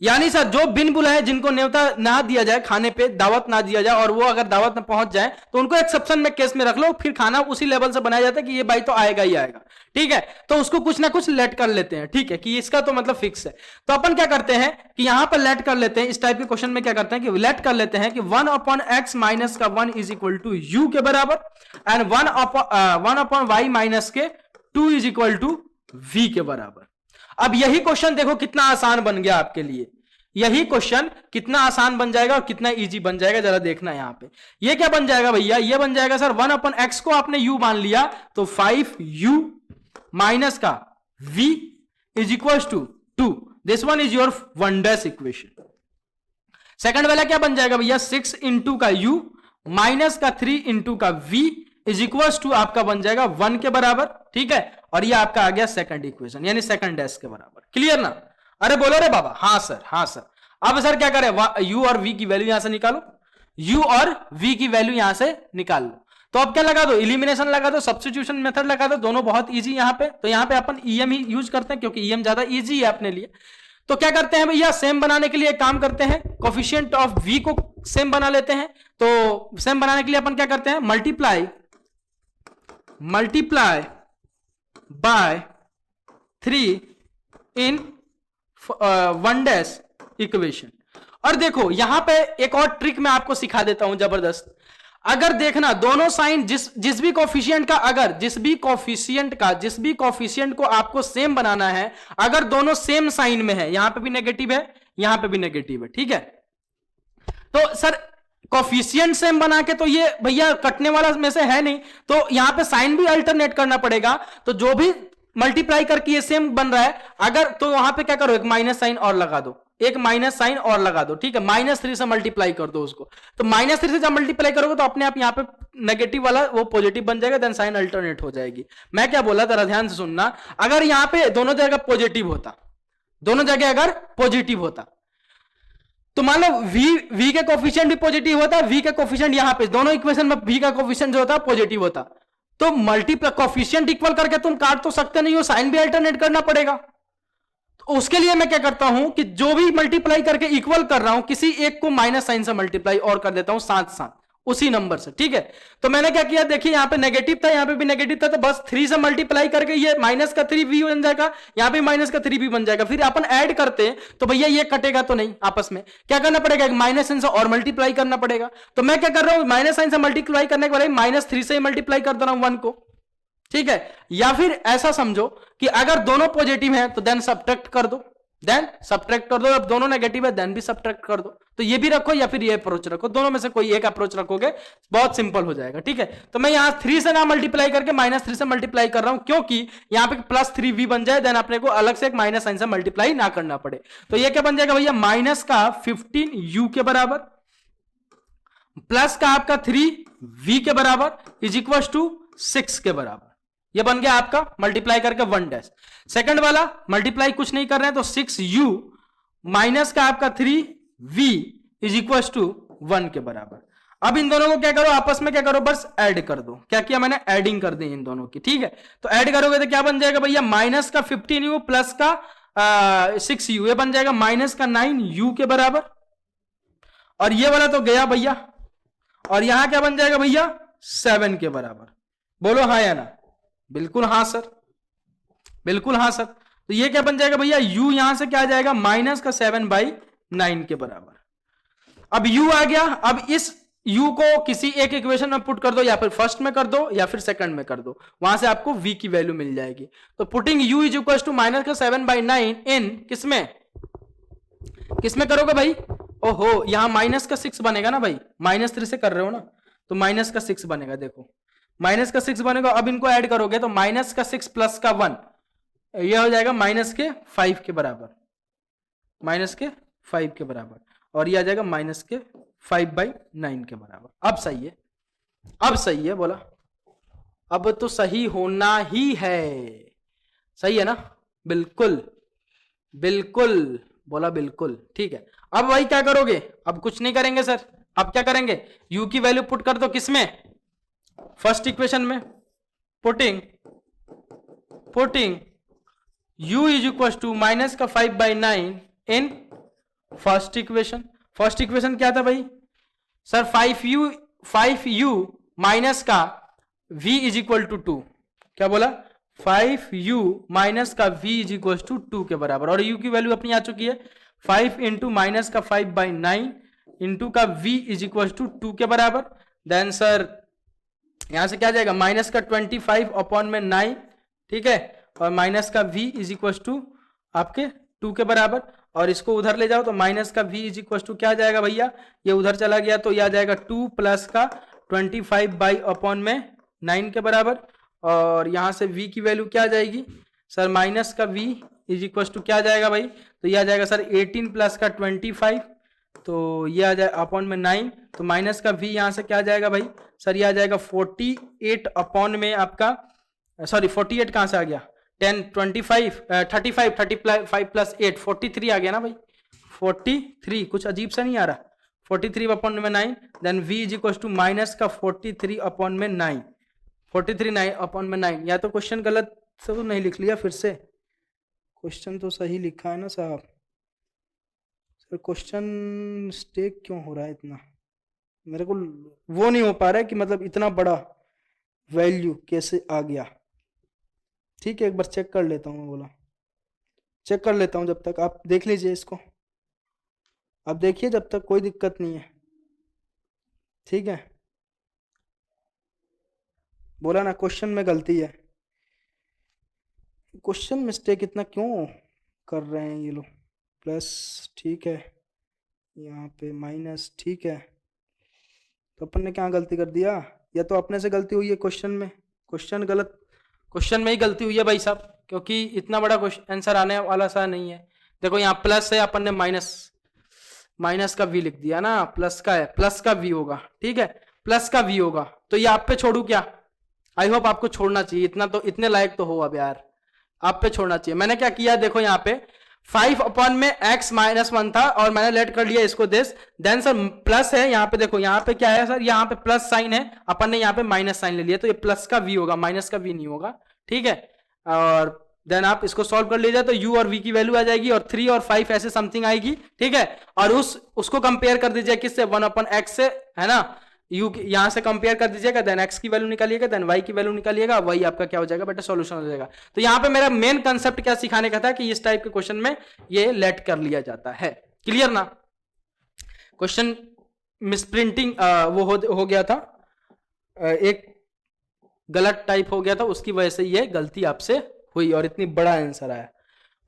Speaker 1: यानी सर जो बिन बुलाए, जिनको न्योता ना दिया जाए, खाने पे दावत ना दिया जाए, और वो अगर दावत में पहुंच जाए तो उनको एक्सेप्शन में केस में रख लो, फिर खाना उसी लेवल से बनाया जाता है कि ये भाई तो आएगा ही आएगा। ठीक है, तो उसको कुछ ना कुछ लेट कर लेते हैं, ठीक है, कि इसका तो मतलब फिक्स है। तो अपन क्या करते हैं कि यहां पर लेट कर लेते हैं, इस टाइप के क्वेश्चन में क्या करते हैं कि लेट कर लेते हैं कि 1/x माइनस का 1 इज इक्वल टू u के बराबर एंड 1/y माइनस के 2 इज इक्वल टू v के बराबर। अब यही क्वेश्चन देखो कितना आसान बन गया आपके लिए, यही क्वेश्चन कितना आसान बन जाएगा और कितना इजी बन जाएगा, जरा देखना यहां पे। ये क्या बन जाएगा भैया, ये बन जाएगा सर 1/x को आपने u मान लिया तो 5u माइनस का v is equal to 2। This one is your 1' equation. Second वाला क्या बन जाएगा भैया, 6 इंटू का u माइनस का 3 इंटू का v इज इक्वल टू आपका बन जाएगा 1 के बराबर। ठीक है, और ये आपका आ गया सेकंड इक्वेशन, यानी सेकंड डैश के बराबर। क्लियर ना, अरे बोलो रे बाबा, हाँ सर, हाँ सर। अब सर क्या करें, u और v की वैल्यू यहां से निकालो, u और v की वैल्यू यहां से निकाल लो। तो अब क्या लगा दो, इलिमिनेशन लगा दो, सब्स्टिट्यूशन मेथड लगा दो, दोनों बहुत इजी यहां पे। तो यहां पे अपन em ही यूज करते हैं क्योंकि em ज्यादा इजी है अपने लिए। तो क्या करते हैं भैया, सेम बनाने के लिए एक काम करते हैं, कोफिशिएंट ऑफ v को सेम बना लेते हैं। तो सेम बनाने के लिए अपन क्या करते हैं, मल्टीप्लाई बाय 3 इन 1' इक्वेशन। और देखो यहां पे एक और ट्रिक मैं आपको सिखा देता हूं जबरदस्त। अगर देखना दोनों साइन जिस भी कोफिशिएंट का, अगर जिस भी कोफिशिएंट को आपको सेम बनाना है, अगर दोनों सेम साइन में है, यहां पे भी नेगेटिव है, यहां पे भी नेगेटिव है, ठीक है, तो सर कोफिशिएंट सेम बना के तो ये भैया कटने वाला में से है नहीं, तो यहां पे साइन भी अल्टरनेट करना पड़ेगा। तो जो भी मल्टीप्लाई करके ये सेम बन रहा है, अगर तो वहां पे क्या करो, एक माइनस साइन और लगा दो, एक माइनस साइन और लगा दो, ठीक है, -3 से मल्टीप्लाई कर दो उसको। तो -3 से जब मल्टीप्लाई करोगे तो अपने आप यहाँ पे नेगेटिव वाला वो पॉजिटिव बन जाएगा, देन साइन अल्टरनेट हो जाएगी। मैं क्या बोला जरा ध्यान से सुनना, अगर यहाँ पे दोनों जगह पॉजिटिव होता, दोनों जगह अगर पॉजिटिव होता तो मान लो v के कोफिशिएंट भी पॉजिटिव होता, v का कोफिशिएंट यहाँ पे दोनों इक्वेशन में v का कोफिशिएंट जो होता पॉजिटिव होता, तो मल्टीप्लाई कोफिशिएंट इक्वल करके तुम काट तो सकते नहीं हो, साइन भी अल्टरनेट करना पड़ेगा। तो उसके लिए मैं क्या करता हूं कि जो भी मल्टीप्लाई करके इक्वल कर रहा हूं किसी एक को माइनस साइन से मल्टीप्लाई और कर देता हूं साथ साथ उसी नंबर से, ठीक है। तो मैंने क्या किया, देखिए यहाँ पे नेगेटिव था, यहाँ पे भी नेगेटिव था, तो बस 3 से मल्टीप्लाई करके ये -3v बन जाएगा, यहाँ पे -3v बन जाएगा। फिर अपन ऐड करते हैं तो भैया ये कटेगा तो नहीं, आपस में क्या करना पड़ेगा, माइनस साइन से और मल्टीप्लाई करना पड़ेगा। तो मैं क्या कर रहा हूं, माइनस साइन से मल्टीप्लाई करने के बाद -3 से मल्टीप्लाई कर दे रहा हूं 1 को, ठीक है। या फिर ऐसा समझो कि अगर दोनों पॉजिटिव हैं तो देन सब्ट्रैक्ट कर दो, अब दोनों नेगेटिव है देन भी सब्ट्रैक्ट कर दो। तो ये भी रखो या फिर ये अप्रोच रखो, दोनों में से कोई एक अप्रोच रखोगे बहुत सिंपल हो जाएगा, ठीक है। तो मैं यहां 3 से ना मल्टीप्लाई करके -3 से मल्टीप्लाई कर रहा हूं, क्योंकि यहां पे +3v बन जाए, देन अपने को अलग से एक माइनस साइन से मल्टीप्लाई ना करना पड़े। तो ये क्या बन जाएगा भैया, माइनस का 15u के बराबर प्लस का आपका 3v के बराबर इज इक्वल टू 6 के बराबर। ये बन गया आपका मल्टीप्लाई करके 1 सेकंड वाला मल्टीप्लाई कुछ नहीं कर रहे हैं, तो 6u माइनस का आपका 3v इज इक्वल टू 1 के बराबर। अब इन दोनों को क्या करो, आपस में क्या करो, बस ऐड कर दो। क्या किया मैंने, एडिंग कर दी इन दोनों की, ठीक है। तो ऐड करोगे तो क्या बन जाएगा भैया, माइनस का 15u प्लस का 6u, ये बन जाएगा माइनस का 9u के बराबर। और ये वाला तो गया भैया, और यहां क्या बन जाएगा भैया, 7 के बराबर। बोलो हाँ या ना, बिल्कुल हाँ सर, बिल्कुल हाँ सर। तो ये क्या बन जाएगा भैया, u यहां से क्या आ जाएगा, माइनस का 7/9 के बराबर। अब u आ गया, अब इस u को किसी एक इक्वेशन में पुट कर दो, या फिर फर्स्ट में कर दो या फिर सेकंड में कर दो, वहां से आपको v की वैल्यू मिल जाएगी। तो putting u is equal to minus का 7/9 इन किसमें करोगे भाई, ओहो यहां माइनस का 6 बनेगा ना भाई, -3 से कर रहे हो ना, तो माइनस का 6 बनेगा, देखो माइनस का 6 बनेगा। अब इनको ऐड करोगे तो माइनस का 6 प्लस का 1 यह हो जाएगा -5 के बराबर, -5 के बराबर, और यह आ जाएगा -5/9 के बराबर। अब सही है, अब सही है, बोला अब तो सही होना ही है, सही है ना, बिल्कुल बिल्कुल, बोला बिल्कुल, ठीक है। अब भाई क्या करोगे, अब कुछ नहीं करेंगे सर, अब क्या करेंगे, u की वैल्यू पुट कर दो किसमें, फर्स्ट इक्वेशन में, putting u is equal to minus का 5/9 in first equation. First equation क्या था भाई सर, 5u माइनस का v इज इक्वल टू 2, क्या बोला, 5u माइनस का v इज इक्वल टू 2 के बराबर। और u की वैल्यू अपनी आ चुकी है 5 इंटू माइनस का 5/9 इंटू का v इज इक्वल टू 2 के बराबर। देन सर यहां से क्या जाएगा, माइनस का 25/9, ठीक है, और माइनस का v इज इक्वल टू आपके 2 के बराबर। और इसको उधर ले जाओ तो माइनस का v इज इक्वल टू क्या जाएगा भैया, ये उधर चला गया तो यह आ जाएगा 2 प्लस का 25/9 के बराबर। और यहां से v की वैल्यू क्या आ जाएगी सर, माइनस का v इज इक्वल टू क्या जाएगा भाई, तो यह आ जाएगा सर 18 प्लस का 25, तो ये आ जाए अपॉन में 9, तो माइनस का v यहां से क्या जाएगा भाई सर, ये आ जाएगा 48 अपॉन में आपका, सॉरी 48 कहां से आ गया, 10 25 35 प्लस 8 43 आ गया ना भाई, 43 कुछ अजीब सा नहीं आ रहा, 43 अपॉन में 9, then v is equal to minus का 43 अपॉन में 9, 43 अपॉन में 9। या तो क्वेश्चन गलत से तो नहीं लिख लिया, फिर से क्वेश्चन तो सही लिखा है ना साहब, सर क्वेश्चन मिस्टेक क्यों हो रहा है इतना, मेरे को वो नहीं हो पा रहा है कि मतलब इतना बड़ा वैल्यू कैसे आ गया। ठीक है, एक बार चेक कर लेता हूँ, मैं बोला चेक कर लेता हूँ, जब तक आप देख लीजिए इसको, आप देखिए जब तक, कोई दिक्कत नहीं है, ठीक है। बोला ना क्वेश्चन में गलती है, क्वेश्चन मिस्टेक इतना क्यों कर रहे हैं ये लोग, प्लस ठीक है, यहाँ पे माइनस ठीक है, तो अपन ने क्या गलती कर दिया, या तो अपने से गलती हुई है क्वेश्चन में, क्वेश्चन में ही गलती हुई है भाई साहब, क्योंकि इतना बड़ा क्वेश्चन आंसर आने वाला सा नहीं है। देखो यहाँ प्लस है, अपन ने माइनस का v लिख दिया ना, प्लस का है, प्लस का v होगा, ठीक है, प्लस का v होगा। तो ये आप पे छोड़ू क्या? आई होप आपको छोड़ना चाहिए, इतना तो, इतने लायक तो हो अब यार, आप पे छोड़ना चाहिए। मैंने क्या किया देखो, यहाँ पे 5 अपॉन में x माइनस 1 था और मैंने लेट कर लिया इसको दिस, देन सर प्लस है यहाँ पे, देखो यहाँ पे क्या है सर, यहाँ पे प्लस साइन है, अपन ने यहाँ पे माइनस साइन ले लिया, तो ये प्लस का v होगा, माइनस का v नहीं होगा, ठीक है। और देन आप इसको सॉल्व कर लीजिए तो u और v की वैल्यू आ जाएगी और 3 और 5 ऐसे समथिंग आएगी, ठीक है। और उसको कंपेयर कर दीजिए किससे, 1 अपॉन x से, है ना, u यहां से कंपेयर कर दीजिएगा, देन x की वैल्यू निकालिएगा, देन y की वैल्यू निकालिएगा, वही आपका क्या हो जाएगा बेटा, सॉल्यूशन हो जाएगा। तो यहाँ पे मेरा मेन कंसेप्ट क्या सिखाने का था कि इस टाइप के क्वेश्चन में ये लेट कर लिया जाता है। क्लियर ना? क्वेश्चन मिसप्रिंटिंग वो हो गया था, एक गलत टाइप हो गया था, उसकी वजह से ये गलती आपसे हुई और इतनी बड़ा आंसर आया।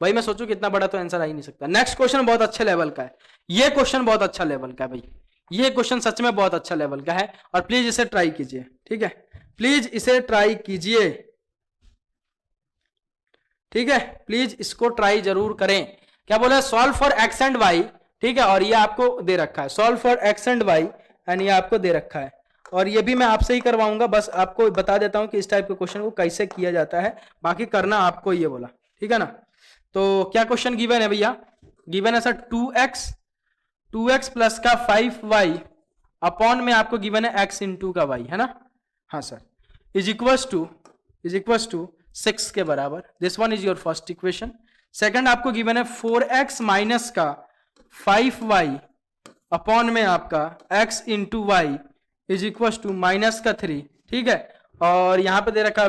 Speaker 1: भाई मैं सोचूं कि इतना बड़ा तो आंसर आ ही नहीं सकता। नेक्स्ट क्वेश्चन बहुत अच्छे लेवल का है, ये क्वेश्चन बहुत अच्छा लेवल का है भाई, ये क्वेश्चन सच में बहुत अच्छा लेवल का है और प्लीज इसे ट्राई कीजिए, ठीक है, प्लीज इसे ट्राई कीजिए, ठीक है, प्लीज इसको ट्राई जरूर करें। क्या बोला, solve for x and Y, ठीक है, और ये आपको दे रखा है, solve for x and Y, and ये आपको दे रखा है, और ये भी मैं आपसे ही करवाऊंगा, बस आपको बता देता हूं कि इस टाइप के क्वेश्चन को कैसे किया जाता है, बाकी करना आपको ये बोला, ठीक है ना। तो क्या क्वेश्चन गिवन है भैया, गिवन है सर 2x प्लस का 5y अपॉन में आपको गिवन है x इंटू का y, है ना, हाँ सर, इज इक्वल्स टू 6 के बराबर, this one is your first equation. Second आपको गिवन है 4x माइनस का 5y अपॉन में आपका x into Y is equal to minus का 3, ठीक है, और यहां पे दे रखा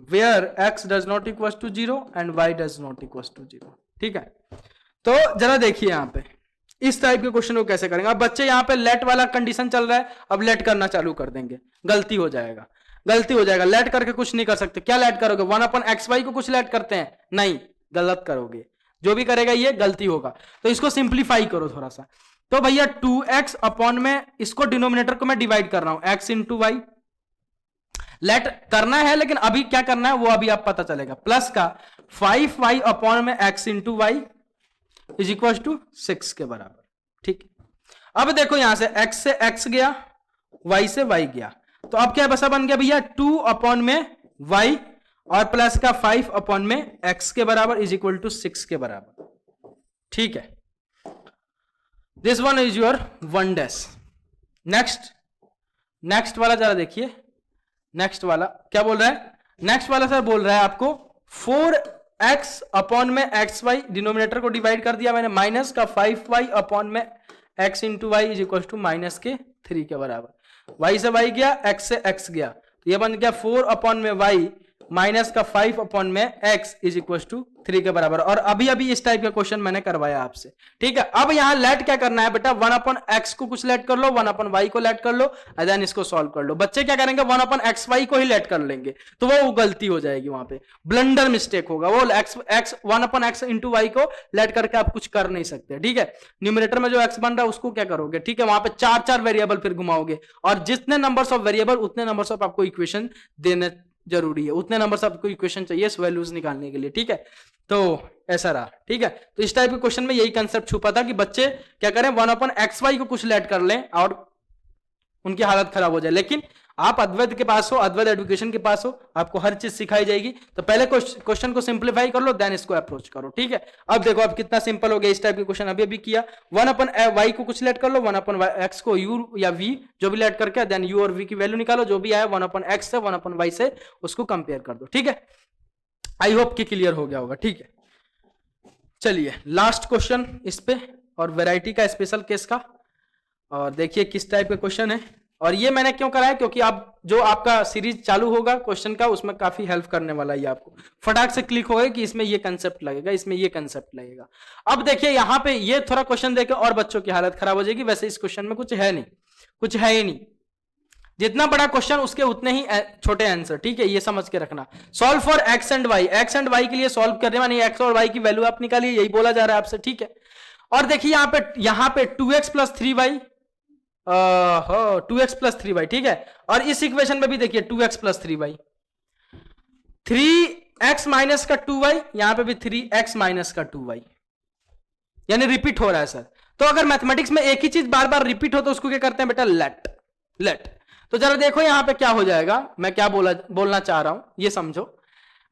Speaker 1: where x does not equal to 0 and y does not equal to 0, ठीक है। तो जरा देखिए यहाँ पे इस टाइप के क्वेश्चन को कैसे करेंगे। अब बच्चे यहाँ पे लेट वाला कंडीशन चल रहा है, अब लेट करना चालू कर देंगे, गलती हो जाएगा, लेट करके कुछ नहीं कर सकते। क्या लेट करोगे, 1 अपॉन एक्स वाई को कुछ लेट करते हैं, नहीं, गलत करोगे, जो भी करेगा ये गलती होगा। तो इसको सिंप्लीफाई करो थोड़ा सा, तो भैया 2x अपॉन में इसको डिनोमिनेटर को मैं डिवाइड कर रहा हूं, x इंटू वाई लेट करना है, लेकिन अभी क्या करना है वो अभी आप पता चलेगा, प्लस का 5y अपॉन में x into Y is equal to 6 के बराबर, ठीक। अब देखो यहां से x से x गया, y से y गया, तो अब क्या बसा बन गया भैया 2 अपॉन में y और प्लस का 5 अपॉन में x के बराबर इज इक्वल टू 6 के बराबर, ठीक है। This one is your 1 dash. Next वाला जरा देखिए, नेक्स्ट वाला क्या बोल रहा है, नेक्स्ट वाला सर बोल रहा है आपको 4x अपॉन में एक्स वाई, डिनोमिनेटर को डिवाइड कर दिया मैंने, माइनस का 5y अपॉन में x into Y is equal to minus के 3 के बराबर, y से y गया, x से x गया, तो ये बन गया 4 अपॉन में y माइनस का 5 अपॉन में x इज इक्वल टू 3 के बराबर। और अभी अभी इस टाइप का क्वेश्चन मैंने करवाया आपसे, ठीक है। अब यहां लेट क्या करना है बेटा, 1 अपॉन x को कुछ लेट कर लो, 1 अपॉन y को लेट कर लो, देन इसको सॉल्व कर लो। बच्चे क्या करेंगे, 1 अपॉन एक्स वाई को ही लेट कर लेंगे, तो वो गलती हो जाएगी, वहां पे ब्लंडर मिस्टेक होगा, वो x 1 upon X into Y को लेट करके आप कुछ कर नहीं सकते, ठीक है। न्यूमरेटर में जो x बन रहा है उसको क्या करोगे, ठीक है, वहां पे 4 वेरिएबल फिर घुमाओगे, और जितने नंबर्स ऑफ वेरिएबल उतने नंबर्स ऑफ आपको इक्वेशन देने जरूरी है, उतने नंबर से आपको इक्वेशन चाहिए वैल्यूज निकालने के लिए, ठीक है। तो ऐसा रहा, ठीक है। तो इस टाइप के क्वेश्चन में यही कंसेप्ट छुपा था कि बच्चे क्या करें, 1 अपॉन एक्स वाई को कुछ लेट कर लें और उनकी हालत खराब हो जाए। लेकिन आप अद्वैत के पास हो, अद्वैत एजुकेशन के पास हो, आपको हर चीज सिखाई जाएगी। तो पहले क्वेश्चन को सिंप्लीफाई कर लो, देन इसको अप्रोच करो, ठीक है। अब देखो अब कितना सिंपल हो गया, इस टाइप के क्वेश्चन अभी अभी किया। 1 अपन वाई को कुछ लेट कर लो, 1 अपन एक्स को यू या वी जो भी लेट करके, देन यू और वी की वैल्यू निकालो, जो भी आया 1 अपन एक्स से 1 अपन वाई से उसको कंपेयर कर दो, ठीक है। आई होप कि क्लियर हो गया होगा, ठीक है। चलिए लास्ट क्वेश्चन इस पे, और वैरायटी का स्पेशल केस का, और देखिए किस टाइप का क्वेश्चन है। और ये मैंने क्यों करा है, क्योंकि आप जो आपका सीरीज चालू होगा क्वेश्चन का, उसमें काफी हेल्प करने वाला है, आपको फटाक से क्लिक होगा कि इसमें ये कंसेप्ट लगेगा, इसमें ये कंसेप्ट लगेगा। अब देखिए यहाँ पे ये थोड़ा क्वेश्चन देके और बच्चों की हालत खराब हो जाएगी। वैसे इस क्वेश्चन में कुछ है नहीं, कुछ है ही नहीं, जितना बड़ा क्वेश्चन उसके उतने ही छोटे आंसर, ठीक है, ये समझ के रखना। Solve for x and Y, X and Y के लिए सॉल्व करने वाले एक्स और वाई की वैल्यू आप निकालिए, यही बोला जा रहा है आपसे, ठीक है। और देखिए यहाँ पे 2x plus 3y, 2x plus 3y, ठीक है। और इस इक्वेशन में भी देखिए 2x plus 3y, 3x minus का 2y, यहां पे भी 3x माइनस का 2y, यानी रिपीट हो रहा है सर। तो अगर मैथमेटिक्स में एक ही चीज बार बार रिपीट हो तो उसको क्या करते हैं बेटा, लेट। तो जरा देखो यहां पे क्या हो जाएगा, मैं क्या बोलना चाह रहा हूं ये समझो,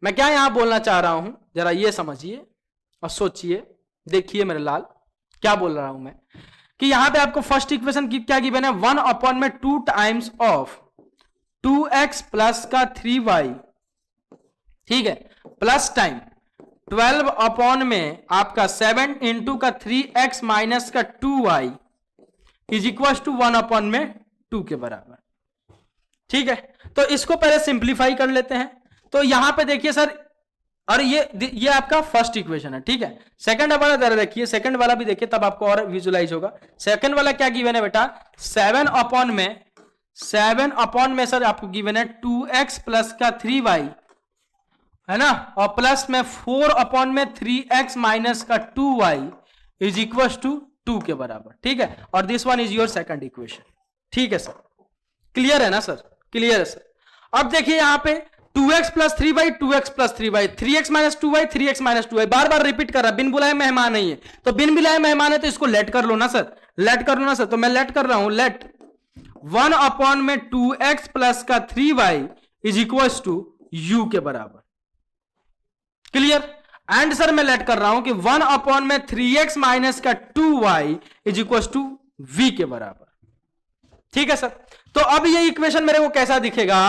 Speaker 1: मैं क्या यहां बोलना चाह रहा हूं जरा ये समझिए और सोचिए, देखिए मेरे लाल क्या बोल रहा हूं मैं, कि यहां पे आपको फर्स्ट इक्वेशन की क्या गिवन है, 1 अपॉन में 2 टाइम्स ऑफ 2x प्लस का 3y, ठीक है, प्लस टाइम 12 अपॉन में आपका 7 इंटू का 3x माइनस का 2y is equal to 1 upon में 2 के बराबर, ठीक है। तो इसको पहले सिंप्लीफाई कर लेते हैं। तो यहां पे देखिए सर, और ये आपका फर्स्ट इक्वेशन है, ठीक है। सेकंड वाला जरा देखिए, सेकंड वाला भी देखिए तब आपको और विजुलाइज होगा। सेकंड वाला क्या गिवन है बेटा, 7 अपॉन में सर आपको गिवन है 2x प्लस का 3y, है ना, और प्लस में 4 अपॉन में 3x माइनस का 2y इज इक्वल टू 2 के बराबर, ठीक है। और this one is your second equation, ठीक है सर। क्लियर है ना सर, क्लियर है सर। अब देखिए यहां पे 2x plus 3y, 2x plus 3y, 3x minus 2y, 3x minus 2y, बार बार रिपीट कर रहा है, बिन बुलाए मेहमान नहीं है, तो बिन बुलाए मेहमान है तो इसको लेट कर लो ना सर, लेट कर लो ना सर। तो मैं लेट कर रहा हूं, लेट 1 अपॉन में 2x प्लस का 3y is equal to u के बराबर, क्लियर। एंड सर मैं लेट कर रहा हूं कि 1 अपॉन में 3x माइनस का 2y is equal to v के बराबर, ठीक है सर। तो अब ये इक्वेशन मेरे को कैसा दिखेगा,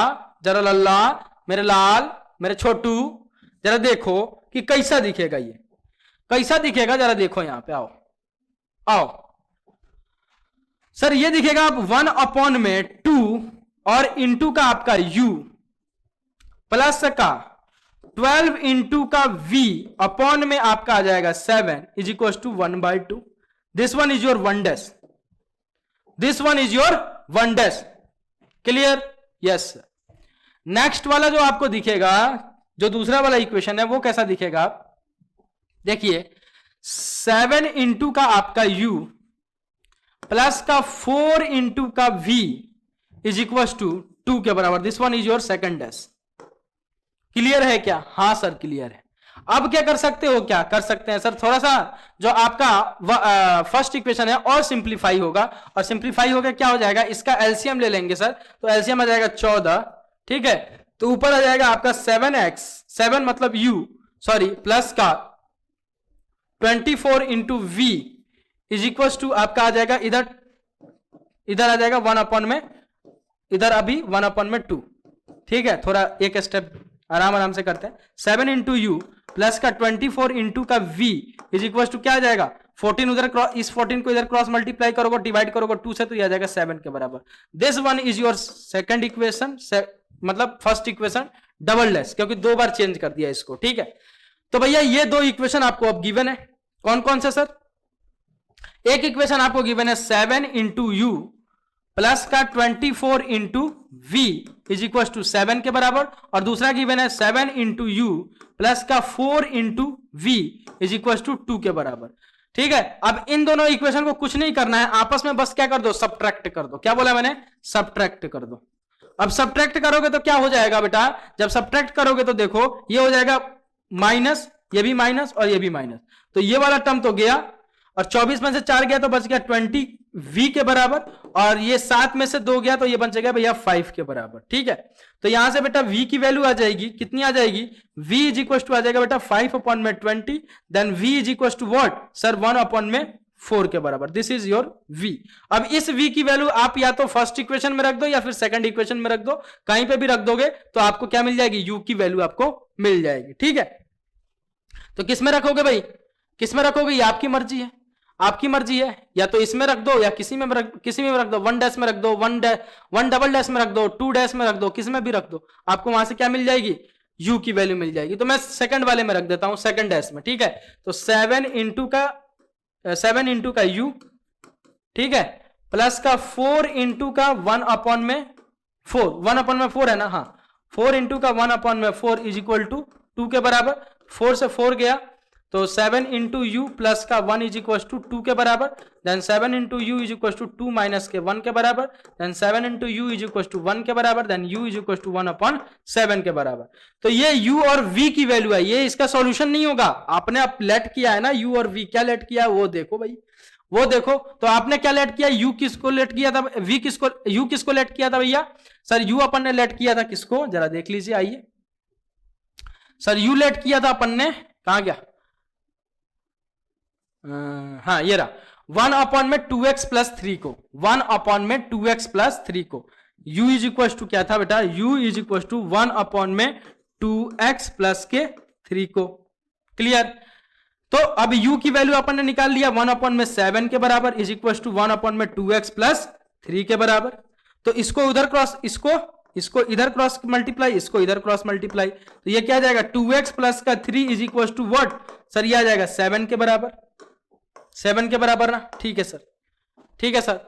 Speaker 1: जरा लल्ला, मेरे लाल, मेरे छोटू, जरा देखो कि कैसा दिखेगा, ये कैसा दिखेगा, जरा देखो यहां पे, आओ आओ सर, ये दिखेगा आप 1 अपॉन में 2 और इंटू का आपका u प्लस का 12 इंटू का v अपॉन में आपका आ जाएगा 7 is equal to 1/2। This one is your 1 dash, this one is your 1 dash, clear, yes. Next वाला जो आपको दिखेगा, जो दूसरा वाला इक्वेशन है वो कैसा दिखेगा, देखिए 7 इंटू का आपका u प्लस का 4 इंटू का v इज इक्वल टू 2 के बराबर, this one is your second dash. Clear है क्या, हाँ सर क्लियर है। अब क्या कर सकते हो, क्या कर सकते हैं सर, थोड़ा सा जो आपका फर्स्ट इक्वेशन है और सिंप्लीफाई होगा, और सिंप्लीफाई होगा क्या हो जाएगा, इसका एलसीएम ले लेंगे सर, तो एलसीएम आ जाएगा 14, ठीक है। तो ऊपर आ जाएगा आपका 7x, 7 मतलब u, सॉरी, प्लस का 24 into v is equal to आपका आ जाएगा इधर आ जाएगा 1 अपॉन में, इधर अभी 1 अपॉन में 2, ठीक है। थोड़ा एक स्टेप आराम से करते हैं। 7 इंटू यू प्लस का 24 इंटू का v इज इक्वल टू क्या आ जाएगा, 14 उधर क्रॉस, इस 14 को इधर क्रॉस मल्टीप्लाई करोगे, डिवाइड करोगे 2 से, तो ये आ जाएगा 7 के बराबर। This one is your second equation, मतलब फर्स्ट इक्वेशन डबल डैश, क्योंकि 2 बार चेंज कर दिया इसको, ठीक है। तो भैया ये 2 इक्वेशन आपको अब गिवन है, कौन कौन से सर, एक इक्वेशन आपको गिवन है 7 इंटू यू प्लस का 24 into v is equal to 7 के बराबर, और दूसरा गिवन है 7 इंटू यू प्लस का 4 into v is equal to 2 के बराबर, ठीक है। अब इन दोनों इक्वेशन को कुछ नहीं करना है, आपस में बस क्या कर दो, सब्ट्रैक्ट कर दो। क्या बोला मैंने, सब्ट्रैक्ट कर दो। अब सब्ट्रैक्ट करोगे तो क्या हो जाएगा बेटा, जब सब्ट्रैक्ट करोगे तो देखो ये हो जाएगा माइनस, ये भी माइनस और ये भी माइनस, तो ये वाला टर्म तो गया, और 24 में से 4 गया तो बच गया 20 v के बराबर, और ये 7 में से 2 गया तो ये बच गया भैया 5 के बराबर, ठीक है। तो यहां से बेटा v की वैल्यू आ जाएगी, कितनी आ जाएगी, v इज इक्वल टू आ जाएगा बेटा 5 अपॉन में 20, then v is equal to what sir, 1 upon में 4 के बराबर, दिस इज योर v। अब इस v की वैल्यू आप या तो फर्स्ट इक्वेशन में रख दो या फिर सेकंड इक्वेशन में रख दो, कहीं पे भी रख दोगे तो आपको क्या मिल जाएगी, u की वैल्यू आपको मिल जाएगी, ठीक है। तो किस में रखोगे भाई, किस में रखोगे, ये आपकी मर्जी है, आपकी मर्जी है, या तो इसमें रख दो या किसी में रख दो, 1 डैश में रख दो, 1 डबल डैश में रख दो, 2 डैश में रख दो, किस में भी रख दो, आपको वहां से क्या मिल जाएगी, u की वैल्यू मिल जाएगी। तो मैं सेकंड वाले में रख देता हूं, सेकंड डैश में, ठीक है। तो 7 इंटू का u, ठीक है, प्लस का 4 इंटू का 1 अपॉन में 4, 1 अपॉन में 4 है ना, हाँ, 4 इंटू का 1 अपॉन में 4 इज इक्वल टू 2 के बराबर, 4 से 4 गया तो 7 इंटू यू प्लस का 1 इज इक्वल टू 2 के बराबर, then 7 into U is equal to 2 माइनस के 1 के बराबर, then 7 into U is equal to 1 के बराबर, then U is equal to 1/7 के बराबर। तो ये u और v की वैल्यू है, ये इसका सॉल्यूशन नहीं होगा। आपने अब लेट किया है ना u और v, क्या लेट किया है वो देखो भाई, वो देखो। तो आपने क्या लेट किया, u किसको लेट किया था, v किसको, u किसको लेट किया था भैया? सर u अपन ने लेट किया था किसको, जरा देख लीजिए, आइए सर u लेट किया था अपन ने, कहां गया, हाँ ये रहा, 1 में 2x प्लस 3 को, 1 में 2x प्लस 3 को, u इज इक्वल टू क्या था बेटा, u इज इक्वल टू 1 में 2x प्लस के 3 को। क्लियर? तो अब u की वैल्यू अपन ने निकाल लिया, 1 में 7 के बराबर इज इक्वल टू 1 में 2x प्लस 3 के बराबर। तो इसको उधर क्रॉस, इसको इधर क्रॉस मल्टीप्लाई, इसको इधर क्रॉस मल्टीप्लाई, तो ये क्या आ जाएगा, 2x प्लस का 3 is equal to what sir, ये आ जाएगा 7 के बराबर, 7 के बराबर ना। ठीक है सर, ठीक है सर।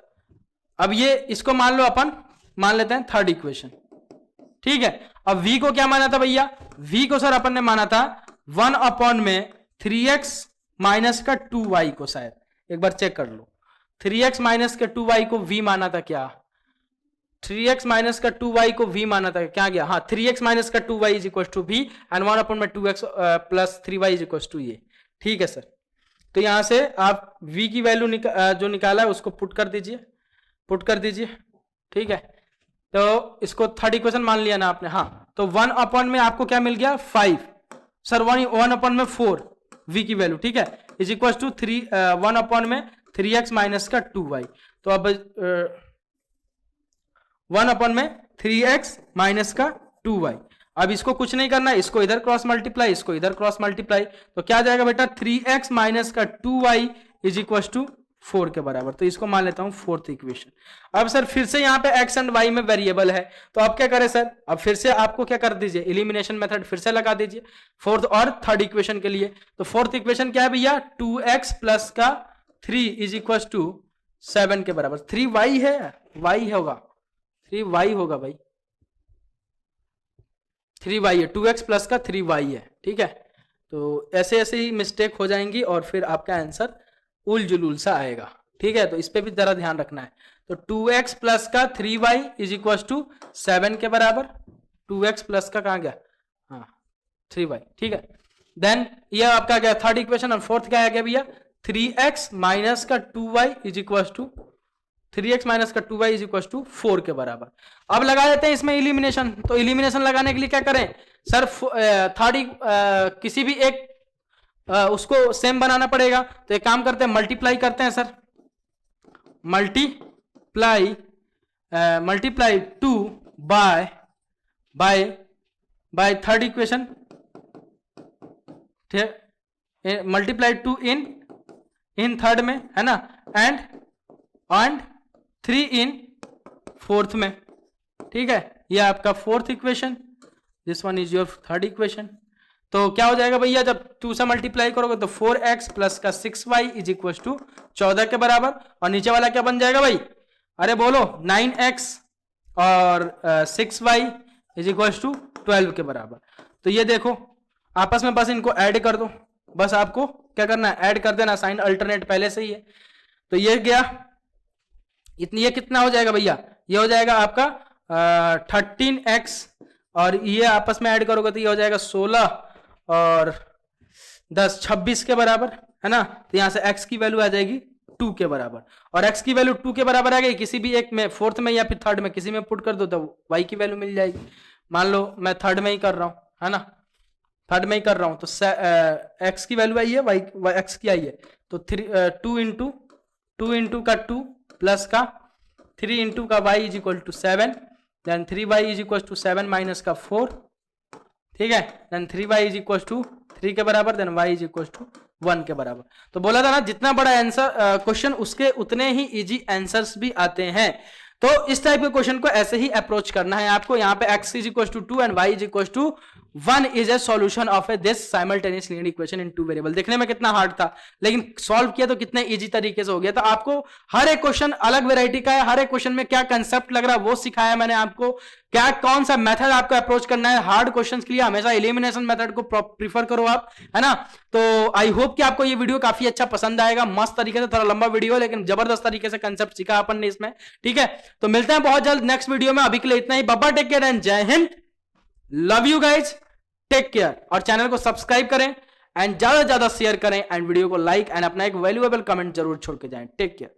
Speaker 1: अब ये इसको मान लो, अपन मान लेते हैं थर्ड इक्वेशन। ठीक है, अब v को क्या माना था भैया, v को सर अपन ने माना था 1 में 3x माइनस का 2y को, शायद एक बार चेक कर लो, 3x माइनस का 2y को v माना था क्या, 3x माइनस का 2y को v माना था क्या गया, हाँ 3x माइनस का 2y is equal to v and 1 में 2x plus 3y is equal to ये। ठीक है सर, तो यहां से आप v की वैल्यू जो निकाला है उसको पुट कर दीजिए, पुट कर दीजिए। ठीक है, तो इसको थर्ड इक्वेशन मान लिया ना आपने, हाँ। तो 1 में आपको क्या मिल गया 5, सर 1 में 4 v की वैल्यू, ठीक है, इज इक्वल टू 1 में 3x माइनस का 2y। तो अब 1 में 3x माइनस का 2y, अब इसको कुछ नहीं करना, इसको इधर क्रॉस मल्टीप्लाई, इसको इधर क्रॉस मल्टीप्लाई, तो क्या आ जाएगा बेटा 3x माइनस का 2y इज इक्वल टू 4 के बराबर। तो इसको मान लेता हूं फोर्थ इक्वेशन। अब सर फिर से यहाँ पे x एंड y में वेरिएबल है, तो अब क्या करें सर, अब फिर से आपको क्या कर दीजिए, एलिमिनेशन मेथड फिर से लगा दीजिए फोर्थ और थर्ड इक्वेशन के लिए। तो फोर्थ इक्वेशन क्या है भैया, 2x प्लस का 3 इज इक्वल टू 7 के बराबर। 3y है, y होगा, 3y होगा भाई, 3y है, 2x प्लस का 3y है। ठीक है, तो ऐसे ऐसे ही मिस्टेक हो जाएंगी और फिर आपका आंसर उल जुलूल सा आएगा। ठीक है, तो इस पे भी जरा ध्यान रखना है। तो 2x प्लस का 3y इज इक्वल टू 7 के बराबर, 2x प्लस का कहाँ गया, हाँ 3y। ठीक है, देन ये आपका क्या थर्ड इक्वेशन, और फोर्थ क्या है क्या भैया, 3x माइनस का 2y is equal to 3x minus का 2y इज इक्वल टू 4 के बराबर। अब लगा देते हैं इसमें एलिमिनेशन। तो एलिमिनेशन लगाने के लिए क्या करें सर, थर्ड किसी भी एक उसको सेम बनाना पड़ेगा। तो एक काम करते हैं, मल्टीप्लाई करते हैं sir, multiply 2 by third equation, ठीक, मल्टीप्लाई 2 इन थर्ड में है ना, एंड 3 इन फोर्थ में। ठीक है, ये आपका fourth equation, this one is your third equation. तो क्या हो जाएगा भैया, जब 2 से मल्टीप्लाई करोगे तो 4x प्लस का 6y इज इक्वल टू 14 के बराबर, और नीचे वाला क्या बन जाएगा भाई, अरे बोलो 9x और 6y इज इक्वल टू 12 के बराबर। तो ये देखो आपस में बस इनको ऐड कर दो, बस आपको क्या करना है, ऐड कर देना, साइन अल्टरनेट पहले से ही है। तो ये गया, इतनी, ये कितना हो जाएगा भैया, ये हो जाएगा आपका 13x, और ये आपस में ऐड करोगे तो ये हो जाएगा 16 और 10 26 के बराबर, है ना। तो यहां से x की वैल्यू आ जाएगी 2 के बराबर, और x की वैल्यू 2 के बराबर आ गई, किसी भी एक में, फोर्थ में या फिर थर्ड में, किसी में पुट कर दो तो y की वैल्यू मिल जाएगी। मान लो मैं थर्ड में ही कर रहा हूं, है ना, थर्ड में ही कर रहा हूं, तो x की वैल्यू आई है, y x की आई है, तो 2 इंटू का 2 प्लस का 3 इंटू का y is equal to 7, then 3y is equal to 7 minus का 4, ठीक है, then 3y is equal to 3 के बराबर, then y is equal to 1 के बराबर। तो बोला था ना, जितना बड़ा आंसर क्वेश्चन उसके उतने ही इजी आंसर्स भी आते हैं। तो इस टाइप के क्वेश्चन को ऐसे ही अप्रोच करना है आपको। यहाँ पे x is equal to 2 and y is equal to one is a solution of a this simultaneous linear equation in two variable. देखने में कितना हार्ड था, लेकिन सॉल्व किया तो कितने इजी तरीके से हो गया। तो आपको हर एक क्वेश्चन अलग वेराइटी का है, हर एक क्वेश्चन में क्या कंसेप्ट लग रहा है वो सिखाया मैंने आपको, क्या कौन सा मेथड आपको अप्रोच करना है। हार्ड क्वेश्चंस के लिए हमेशा एलिमिनेशन मेथड को प्रीफर करो आप, है ना। तो आई होप कि आपको ये वीडियो काफी अच्छा पसंद आएगा, मस्त तरीके से, थोड़ा लंबा वीडियो लेकिन जबरदस्त तरीके से कंसेप्ट सीखा अपन ने इसमें, ठीक है। तो मिलते हैं बहुत जल्द नेक्स्ट वीडियो में, अभी के लिए इतना ही। बाबा टेक केयर एंड जय हिंद, love you guys, take care. और चैनल को सब्सक्राइब करें एंड ज्यादा से ज्यादा शेयर करें एंड वीडियो को लाइक एंड अपना एक वैल्यूएबल कमेंट जरूर छोड़ के जाएं। Take care.